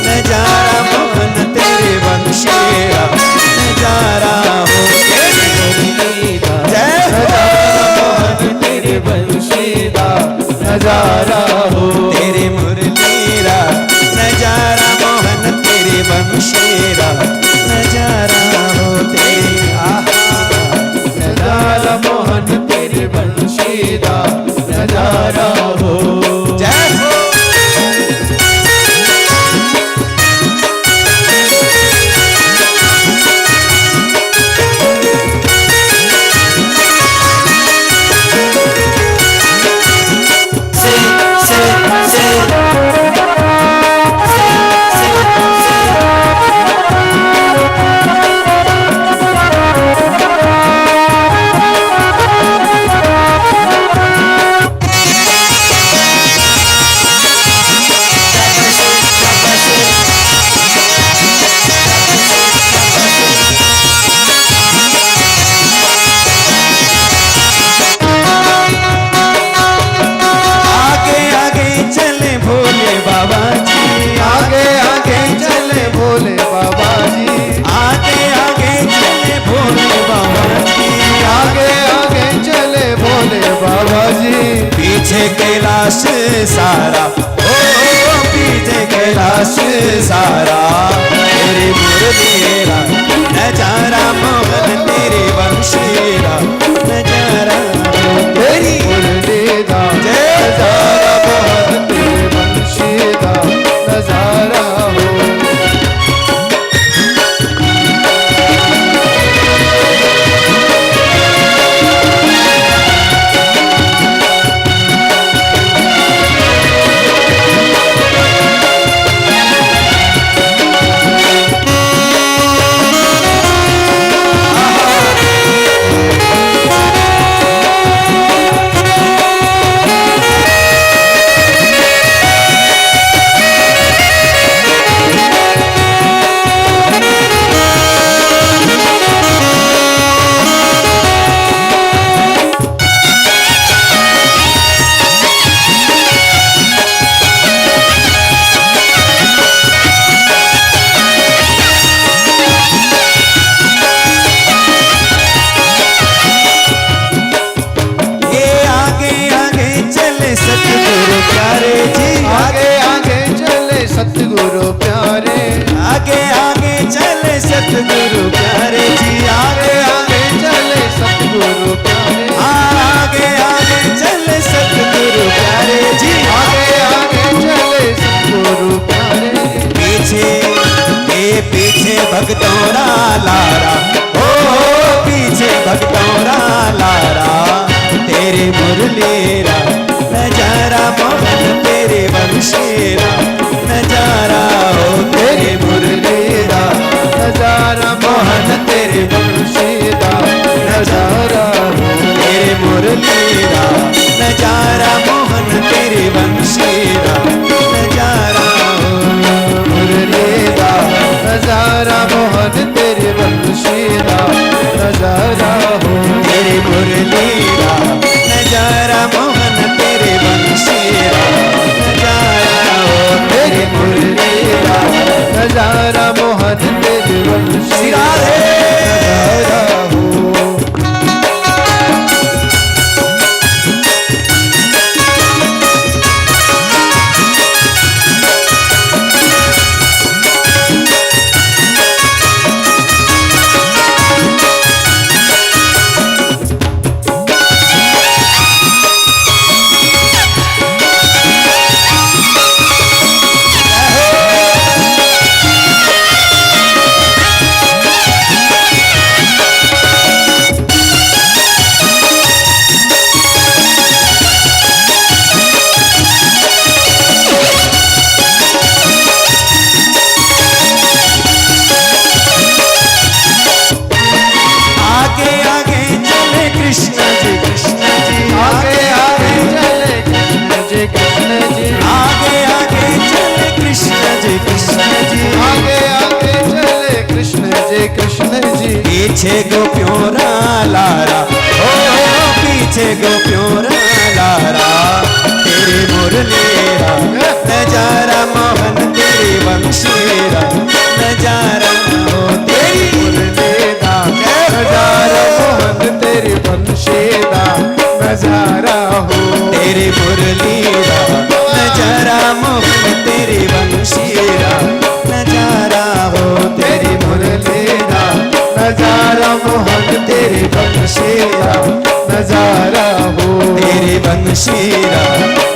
नजारा मोहन तेरे वंशीरा नजारा हो तेरी मुरलीरा जय हो मोहन तेरे वंशीदा नजारा हो तेरे मुरलीरा नजारा मोहन तेरे वंशीरा नजारा हो तेरी नजारा मोहन तेरे वंशीदा नजारा हो जय हो आगे आगे चले भोले बाबा जी आगे आगे चले भोले बाबा जी आगे आगे चले भोले बाबा जी आगे आगे चले भोले बाबा जी पीछे कैलाश सारा ओ पीछे कैलाश सारा तेरे मुरलीरा नजारा मोहन तेरे वंशीरा नजारा तेरी मुरलीदा जय नजारा मोहन तेरे वंशीदा नजारा हो सतगुरु प्यारे आगे आगे चले सतगुरु प्यारे जी आगे आगे चले सतगुरु प्यारे आगे आगे चले सतगुरु प्यारे जी आगे आगे चले सतगुरु प्यारे पीछे ये पीछे भक्तोरा लारा ओ पीछे भक्तोरा लारा तेरे मुरलीरा नजारा मोहन तेरे वंशीरा नजारा हो तेरे मुरली पीछे गोपियों रा लारा, ओ पीछे गोपियों रा लारा, तेरी मुरलीरा नजारा मोहन, तेरी वंशीरा नजारा हो, तेरी मुरलीदा नजारा मोहन, तेरी बंशीदा नजारा हो, तेरी मुरलीरा नजारा मोहन, तेरी वंशीरा नजारा हो, तेरी मुरलीदा नजारा मोहन, तेरी बंशीदा नजारा हो, तेरी वंशीरा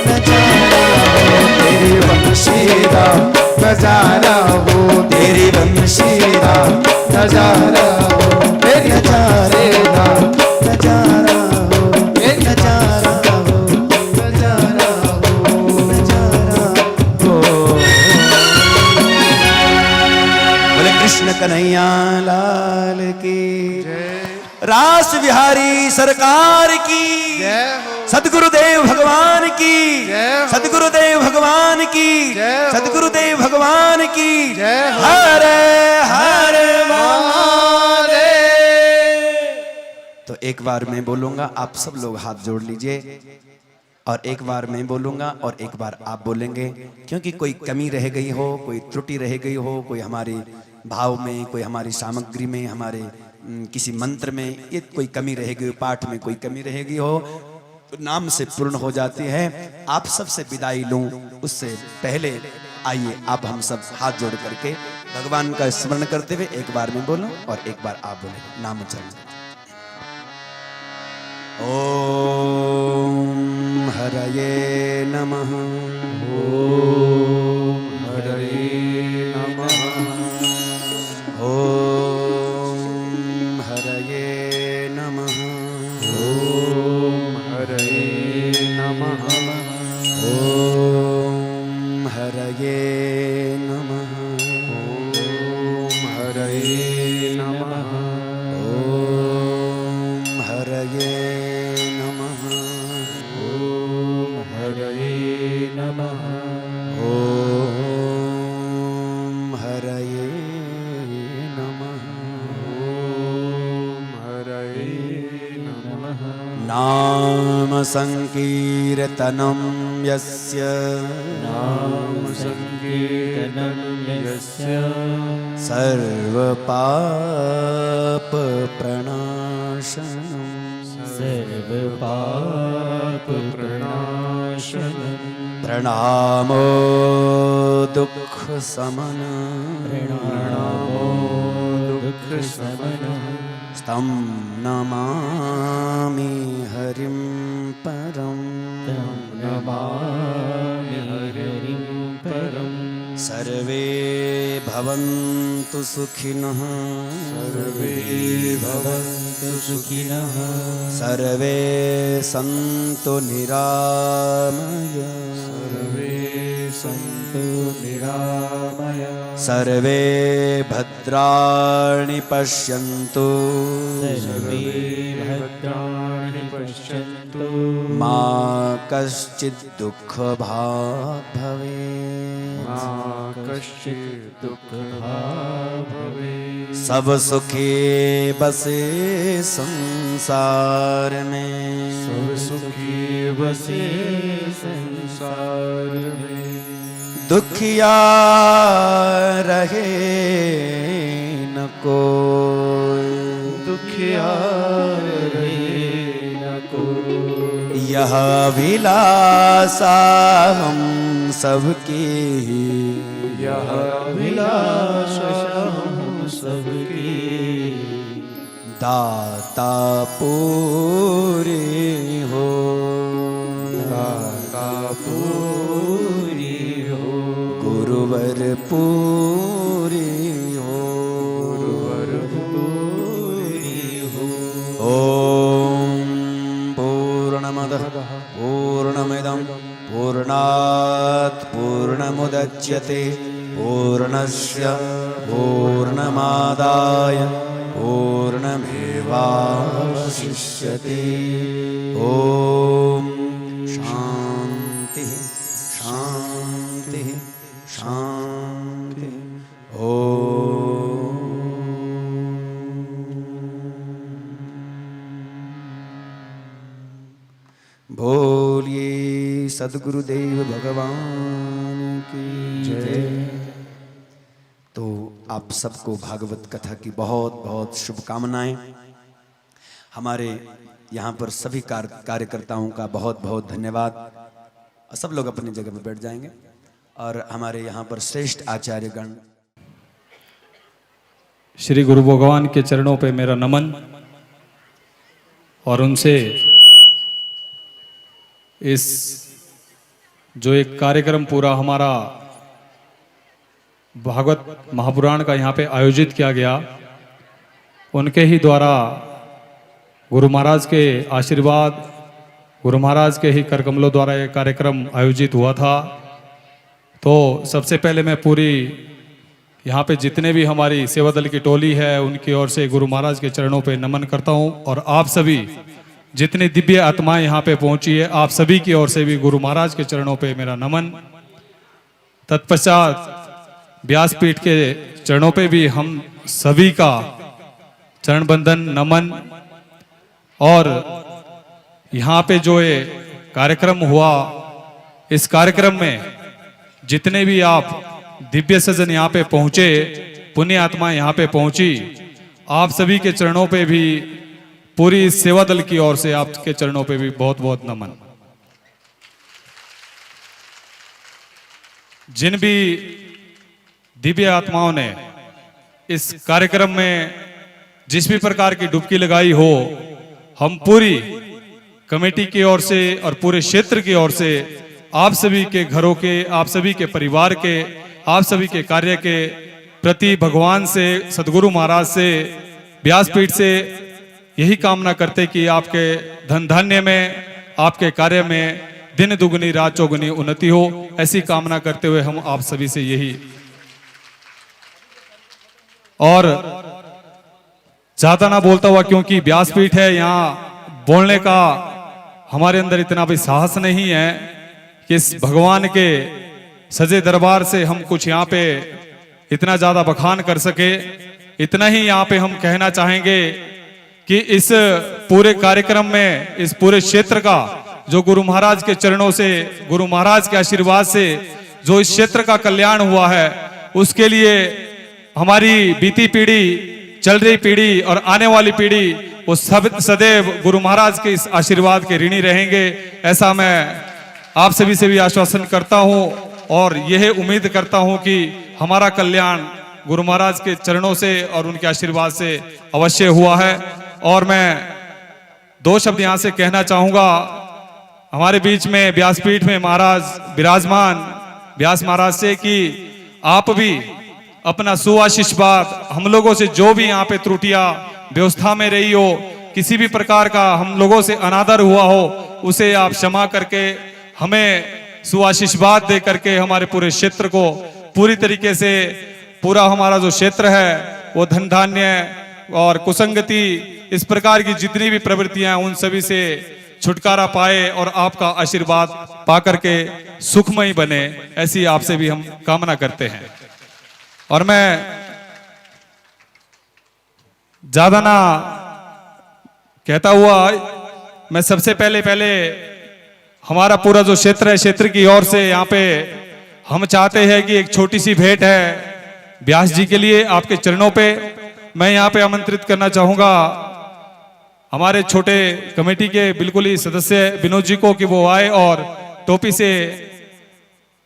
नजारा हो, तेरी बंशीदा नजारा हो, तेरी वंशीरा नजारा हो, तेरी नजारा नजारा हो, नजारा हो, नजारा हो, नजारा हो। बोले कृष्ण कन्हैया लाल की, रास बिहारी सरकार की, जय हो, सदगुरुदेव भगवान की, जय हो। सदगुरुदेव भगवान की, जय हो। सदगुरुदेव भगवान की, जय हो। हरे हरे महादेव। तो एक बार मैं बोलूंगा, आप सब लोग हाथ जोड़ लीजिए, और एक बार मैं बोलूंगा और एक बार आप बोलेंगे, क्योंकि कोई कमी रह गई हो, कोई त्रुटि रह गई हो, कोई हमारे भाव में, कोई हमारी सामग्री में, हमारे किसी मंत्र में ये कोई कमी रह गई हो, पाठ में कोई कमी रह गई हो, तो नाम से पूर्ण हो जाती है। आप सबसे विदाई लूं उससे पहले आइए आप हम सब हाथ जोड़ करके भगवान का स्मरण करते हुए एक बार मैं बोलूं और एक बार आप बोले, नाम उच्चारण। ओम हरये नमः, ओम हरे नमः, ओम हरये नमः, ओम हरे नमः, ओम हरये नमः, ओम हरे नमः, ओम हरये नमः, ओम हरे नमः, ओम हरये नमः, ओम हरे नमः। नाम संकीर्तनं यस्य, नाम संकीर्तनं यस्य सर्वपाप प्रणाशनम्, सर्वपाप प्रणाशनम्, प्रणामो दुःख समन, प्रणामो दुःख समनः, तं नमामि हरिं परम्, तं नमामि हरिं परम्। सर्वे भवन्तु सुखिनः, सर्वे भवन्तु सुखिनः, सर्वे सन्तु निरामय, सर्वे सन्तु निरामय, सर्वे भद्राणि पश्यन्तु, सर्वे भद्राणि पश्यन्तु, मा कश्चित् दुःखभाग् भवेत्, मा कश्चित् दुःखभाग् भवेत्। सब सुखी बसे संसार में, सब सुखी बसे संसार में, दुखिया रहे न कोई, दुखिया रहे न कोई। यह अभिलाषा हम सबकी, यह अभिलाषा हम सबकी, दाता पूरी हो, दाता पूरी हो, गुरुवर पूरी हो, गुरुवर पूरी हो। ओम पूर्णमदः पूर्णमिदं पूर्णात् पूर्णमुदच्यते, पूर्णस्य पूर्णमादाय पूर्णमेवावशिष्यते। ओम शांति शांति शांति। ओम सद्गुरुदेव भगवान की जय। तो आप सबको भागवत कथा की बहुत बहुत शुभकामनाएं। हमारे यहाँ पर सभी कार्यकर्ताओं का बहुत बहुत धन्यवाद। सब लोग अपनी जगह पर बैठ जाएंगे और हमारे यहाँ पर श्रेष्ठ आचार्यगण, श्री गुरु भगवान के चरणों पे मेरा नमन, और उनसे इस जो एक कार्यक्रम पूरा हमारा भागवत महापुराण का यहाँ पे आयोजित किया गया, उनके ही द्वारा गुरु महाराज के आशीर्वाद, गुरु महाराज के ही करकमलों द्वारा ये कार्यक्रम आयोजित हुआ था। तो सबसे पहले मैं पूरी यहाँ पे जितने भी हमारी सेवा दल की टोली है उनकी ओर से गुरु महाराज के चरणों पे नमन करता हूँ, और आप सभी जितनी दिव्य आत्माएं यहाँ पे पहुँची है, आप सभी की ओर से भी गुरु महाराज के चरणों पे मेरा नमन। तत्पश्चात व्यासपीठ के चरणों पे भी हम सभी का चरण बंधन नमन। और यहाँ पे जो ये कार्यक्रम हुआ, इस कार्यक्रम में जितने भी आप दिव्य सज्जन यहाँ पे पहुंचे, पुण्य आत्मा यहाँ पे पहुंची, आप सभी के चरणों पे भी पूरी सेवा दल की ओर से आपके चरणों पे भी बहुत बहुत नमन। जिन भी दिव्य आत्माओं ने इस कार्यक्रम में जिस भी प्रकार की डुबकी लगाई हो, हम पूरी कमेटी की ओर से और पूरे क्षेत्र की ओर से आप सभी के घरों के, आप सभी के परिवार के, आप सभी के कार्य के प्रति भगवान से, सदगुरु महाराज से, व्यासपीठ से यही कामना करते कि आपके धन धान्य में, आपके कार्य में दिन दुगनी रात चौगुनी उन्नति हो। ऐसी कामना करते हुए हम आप सभी से यही, और ज्यादा ना बोलता हुआ, क्योंकि व्यासपीठ है, यहाँ बोलने का हमारे अंदर इतना भी साहस नहीं है कि इस भगवान के सजे दरबार से हम कुछ यहाँ पे इतना ज्यादा बखान कर सके। इतना ही यहाँ पे हम कहना चाहेंगे कि इस पूरे कार्यक्रम में, इस पूरे क्षेत्र का जो गुरु महाराज के चरणों से, गुरु महाराज के आशीर्वाद से जो इस क्षेत्र का कल्याण हुआ है, उसके लिए हमारी बीती पीढ़ी, चल रही पीढ़ी और आने वाली पीढ़ी वो सब सदैव गुरु महाराज के इस आशीर्वाद के ऋणी रहेंगे। ऐसा मैं आप सभी से भी आश्वासन करता हूं और यह उम्मीद करता हूं कि हमारा कल्याण गुरु महाराज के चरणों से और उनके आशीर्वाद से अवश्य हुआ है। और मैं दो शब्द यहां से कहना चाहूंगा। हमारे बीच में व्यासपीठ में महाराज विराजमान, व्यास महाराज से कि आप भी अपना सुआशीर्वाद, हम लोगों से जो भी यहाँ पे त्रुटियां व्यवस्था में रही हो, किसी भी प्रकार का हम लोगों से अनादर हुआ हो, उसे आप क्षमा करके हमें सुआशीर्वाद दे करके हमारे पूरे क्षेत्र को पूरी तरीके से, पूरा हमारा जो क्षेत्र है वो धन धान्य और कुसंगति, इस प्रकार की जितनी भी प्रवृत्तियां उन सभी से छुटकारा पाए और आपका आशीर्वाद पा करके सुखमय बने, ऐसी आपसे भी हम कामना करते हैं। और मैं ज्यादा ना कहता हुआ, मैं सबसे पहले हमारा पूरा जो क्षेत्र है, क्षेत्र की ओर से यहाँ पे हम चाहते हैं कि एक छोटी सी भेंट है व्यास जी के लिए आपके चरणों पे। मैं यहाँ पे आमंत्रित करना चाहूंगा हमारे छोटे कमेटी के बिल्कुल ही सदस्य विनोद जी को कि वो आए और टोपी से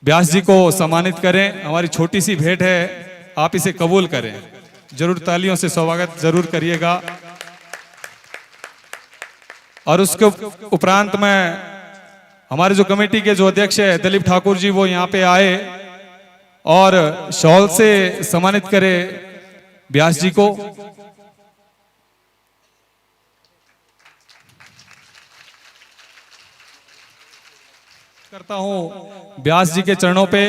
व्यास जी को सम्मानित करें। हमारी छोटी सी भेंट है, आप इसे कबूल करें। जरूर तालियों से स्वागत जरूर करिएगा। और उसके उपरांत में हमारे जो कमेटी के जो अध्यक्ष है दिलीप ठाकुर जी, वो यहाँ पे आए और शॉल से सम्मानित करे व्यास जी को। करता हूं व्यास जी के चरणों पे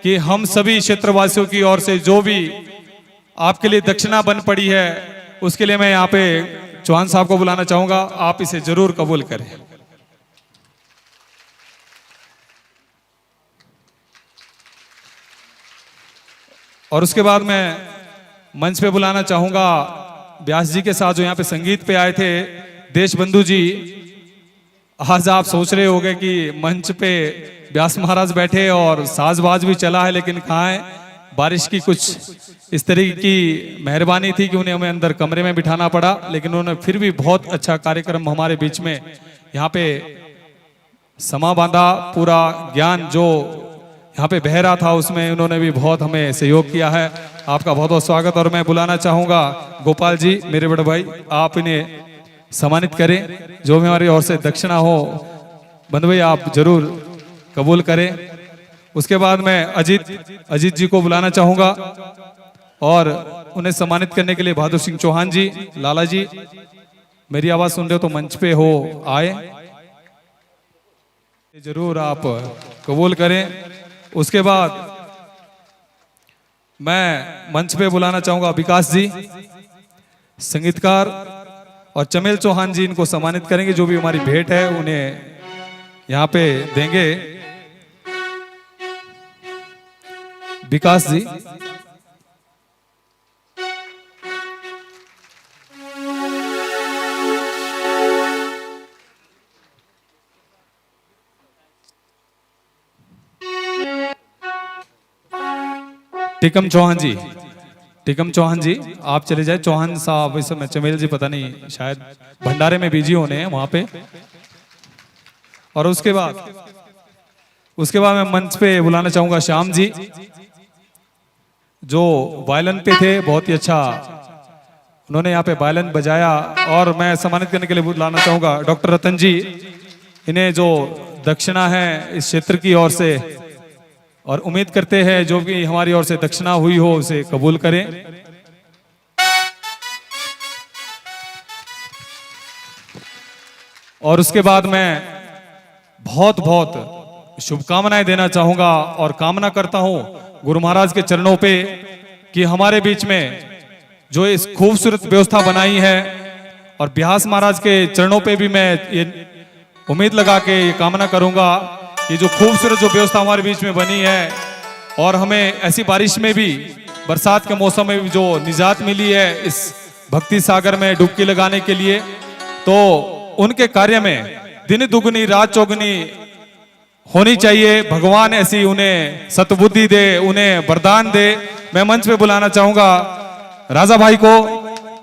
कि हम सभी क्षेत्रवासियों की ओर से जो भी आपके लिए दक्षिणा बन पड़ी है, उसके लिए मैं यहाँ पे चौहान साहब को बुलाना चाहूंगा। आप इसे जरूर कबूल करें। और उसके बाद मैं मंच पे बुलाना चाहूंगा व्यास जी के साथ जो यहाँ पे संगीत पे आए थे देश बंधु जी। आज आप सोच रहे होंगे कि मंच पे व्यास महाराज बैठे और साजबाज भी चला है, लेकिन कहाँ है, बारिश की कुछ इस तरीके की मेहरबानी थी कि उन्हें हमें अंदर कमरे में बिठाना पड़ा, लेकिन उन्होंने फिर भी बहुत अच्छा कार्यक्रम हमारे बीच में यहाँ पे समा बांधा। पूरा ज्ञान जो यहाँ पे बह रहा था उसमें उन्होंने भी बहुत हमें सहयोग किया है। आपका बहुत बहुत स्वागत। और मैं बुलाना चाहूँगा गोपाल जी, मेरे बड़े भाई, आप इन्हें सम्मानित करें। जो भी हमारी ओर से दक्षिणा हो बंधु भाई आप जरूर कबूल करें। उसके बाद मैं अजीत जी को बुलाना चाहूँगा और उन्हें सम्मानित करने के लिए बहादुर सिंह चौहान जी, लाला जी, मेरी आवाज़ सुन रहे हो तो मंच पे हो आए, जरूर आप कबूल करें। उसके बाद मैं मंच पे बुलाना चाहूंगा विकास जी, संगीतकार, और चमेल चौहान जी, इनको सम्मानित करेंगे। जो भी हमारी भेंट है उन्हें यहाँ पे देंगे। विकास जी, टिकम चौहान जी, टिकम चौहान जी आप चले जाए। चौहान साहब इस समय, चमेल जी पता नहीं शायद भंडारे में बिजी होने हैं वहां पे। और उसके बाद मैं मंच पे बुलाना चाहूंगा श्याम जी, जो वायलिन पे थे, बहुत ही अच्छा उन्होंने यहाँ पे वायलिन बजाया। और मैं सम्मानित करने के लिए बुलाना चाहूंगा डॉक्टर रतन जी, इन्हें जो दक्षिणा है इस क्षेत्र की ओर से, और उम्मीद करते हैं जो भी हमारी ओर से दक्षिणा हुई हो उसे कबूल करें। और उसके बाद मैं बहुत बहुत शुभकामनाएं देना चाहूंगा और कामना करता हूं गुरु महाराज के चरणों पे कि हमारे बीच में जो इस खूबसूरत व्यवस्था बनाई है, और व्यास महाराज के चरणों पे भी मैं ये उम्मीद लगा के ये कामना करूंगा कि जो खूबसूरत जो व्यवस्था हमारे बीच में बनी है, और हमें ऐसी बारिश में भी, बरसात के मौसम में भी जो निजात मिली है इस भक्ति सागर में डुबकी लगाने के लिए, तो उनके कार्य में दिन दुगनी रात चौगुनी होनी चाहिए। भगवान ऐसी उन्हें सतबुद्धि दे, उन्हें वरदान दे। मैं मंच पे बुलाना चाहूंगा राजा भाई को,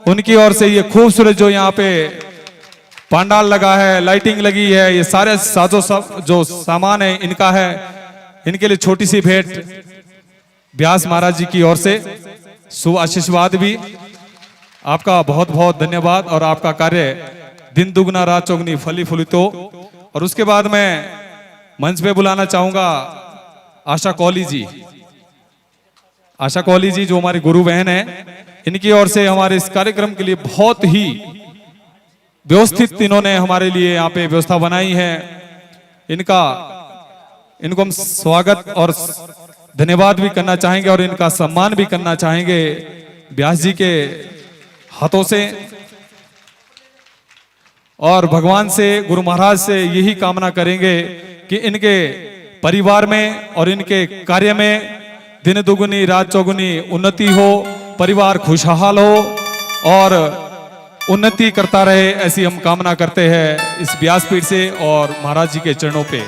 उनकी ओर से ये खूबसूरत जो यहाँ पे पांडाल लगा है, लाइटिंग लगी है, ये सारे जो सामान है इनका है, इनके लिए छोटी सी भेंट व्यास महाराज जी की ओर से, शुभ आशीर्वाद भी। आपका बहुत बहुत धन्यवाद और आपका कार्य दिन दुगना रात चौगनी फली फूलित हो। और उसके बाद मैं मंच पे बुलाना चाहूंगा आशा कौली जी, आशा कौली जी जो हमारी गुरु बहन है, इनकी ओर से हमारे इस कार्यक्रम के लिए बहुत ही व्यवस्थित इन्होंने हमारे लिए यहाँ पे व्यवस्था बनाई है। इनको हम स्वागत और धन्यवाद भी करना चाहेंगे और इनका सम्मान भी करना चाहेंगे व्यास जी के हाथों से। और भगवान से, गुरु महाराज से यही कामना करेंगे कि इनके परिवार में और इनके कार्य में दिन दुगुनी रात चौगुनी उन्नति हो, परिवार खुशहाल हो और उन्नति करता रहे, ऐसी हम कामना करते हैं इस व्यासपीठ से और महाराज जी के चरणों पे।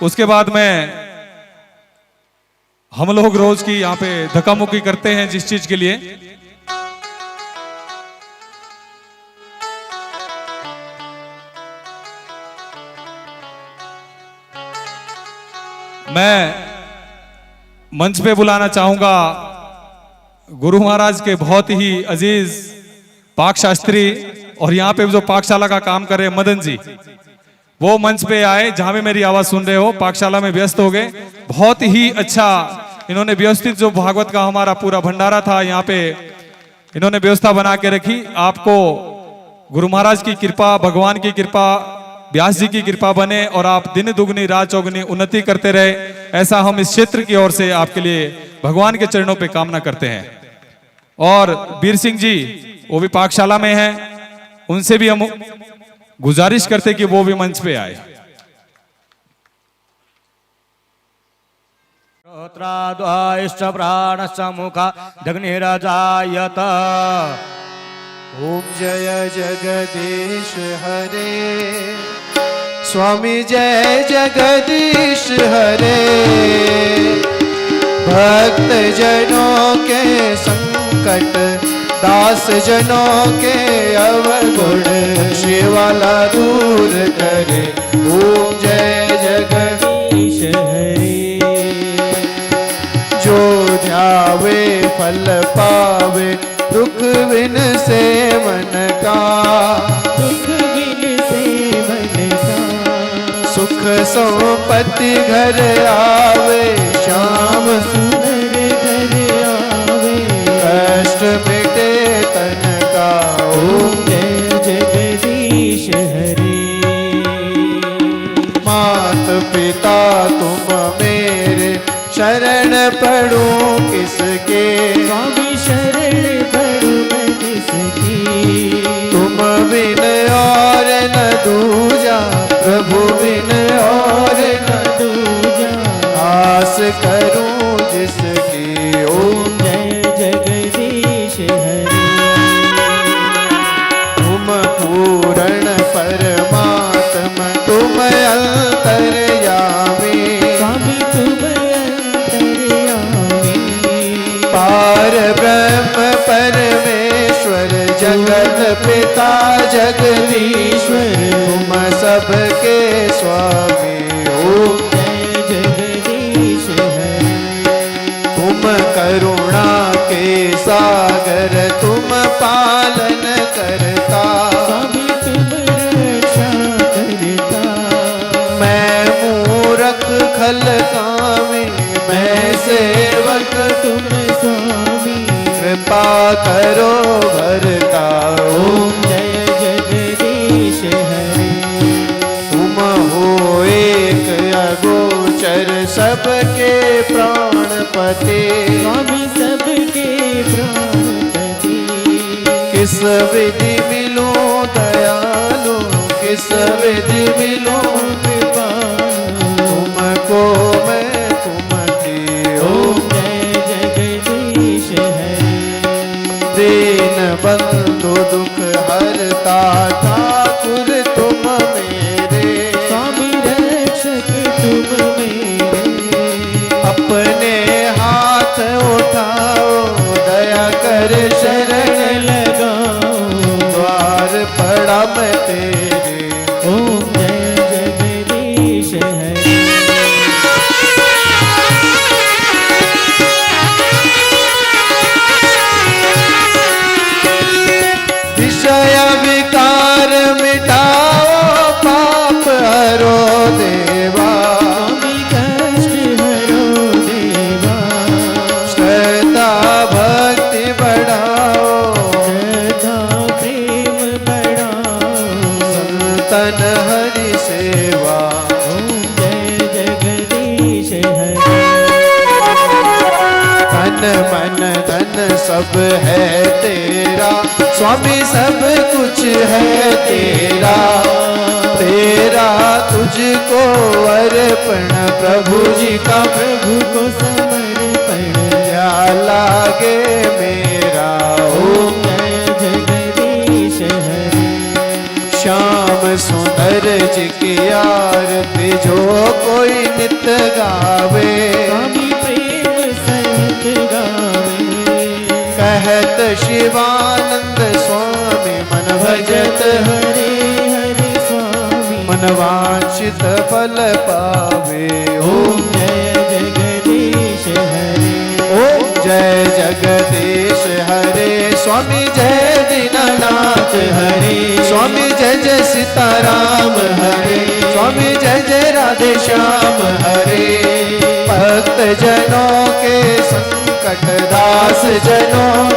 उसके बाद में हम लोग रोज की यहाँ पे धक्का मुक्की करते हैं जिस चीज के लिए, मैं मंच पे बुलाना चाहूंगा गुरु महाराज के बहुत ही अजीज पाक शास्त्री, और यहाँ पे जो पाकशाला का काम कर रहे हैं मदन जी, वो मंच पे आए। जहां भी मेरी आवाज सुन रहे हो, पाकशाला में व्यस्त हो गए। बहुत ही अच्छा इन्होंने व्यवस्थित जो भागवत का हमारा पूरा भंडारा था यहाँ पे इन्होंने व्यवस्था बना के रखी। आपको गुरु महाराज की कृपा, भगवान की कृपा, व्यास जी की कृपा बने और आप दिन दुगनी रात चौगुनी उन्नति करते रहे, ऐसा हम इस क्षेत्र की ओर से आपके लिए भगवान के चरणों पे कामना करते हैं। और वीर सिंह जी वो भी पाकशाला में हैं, उनसे भी हम गुजारिश करते कि वो भी मंच पे आए। श्रोत्राद्वाइश्च प्राणश्च मुखादग्निरजायत। ओम जय जगदीश हरे स्वामी जय जगदीश हरे। भक्त जनों के संकट, दास जनों के अवगुण, शिवाला दूर करे। ओम जय जगदीश हरे। जो ध्यावे फल पावे, दुख बिन से मन का, दुख बिन से मन का, सुख संपत्ति घर आवे, श्याम सुंदर घर आवे, कष्ट मिटे तन का। ओम जय जगदीश हरे। मात पिता तुम मेरे, शरण पढ़ूं किसके। स्वामी शरण पढ़ूं मैं किसकी। तुम बिन और न दूजा, प्रभु बिन और न दूजा, आस करूं जिसकी। ओम जय जगदीश हरे। तुम पूर्ण परमात्मा, तुम अंतर्यामी। स्वामी तुम अंतर्यामी। पार ब्रह्म परमेश्वर, जगत पिता जगदीश्वर, तुम सबके स्वामी। ओम जय जगदीश हरे। तुम करुणा के सागर, तुम पालन करता। स्वामी तुम रक्षा करता। मैं मूरख खल कामी, मैं सेवक तुम स्वामी। कृपा करो भरता। ओम जय जगदीश हरे। तुम हो एक अगोचर, सबके प्राणपति। स्वामी सबके प्राणपति। किस विधि मिलूं दयालु, किस विधि मिलूं कृपालु। तुमको मैं तुमकी। ओम जय जगदीश हरे। दीन बंधु दुख हरता, ठाकुर तुम मेरे। स्वामी रक्षक तुम मेरे। अपने हाथ उठाओ, दया कर शरण लगाओ। द्वार पड़ा मैं तेरे। ओम जय जगदीश हरे। विषय विकार मिटाओ, पाप हरो देवा। स्वामी कष्ट हरो देवा। श्रद्धा भक्ति बढ़ाओ, श्रद्धा प्रेम बढ़ाओ। संतन हरि सेवा। ओम जय जगदीश हरे। तन मन धन सब है तेरा, स्वामी सब कुछ है तेरा। तेरा तुझको अर्पण, प्रभु जी का प्रभु को समर्पण। क्या लागे मेरा। ओम जय जगदीश हरे। श्याम सुंदर जी की आरती, जो कोई नित गावे। स्वामी प्रेम सहित गावे। कहत शिवानंद स्वामी, मन भजत हरे हरे स्वामी। मन वांछित फल पावे। ओम जय जगदीश हरे। ओम जय जगदीश हरे। स्वामी जय दीनानाथ हरे। स्वामी जय जय सीताराम हरे। स्वामी जय जय राधे श्याम हरे। भक्त जनों के संकट, दास जनों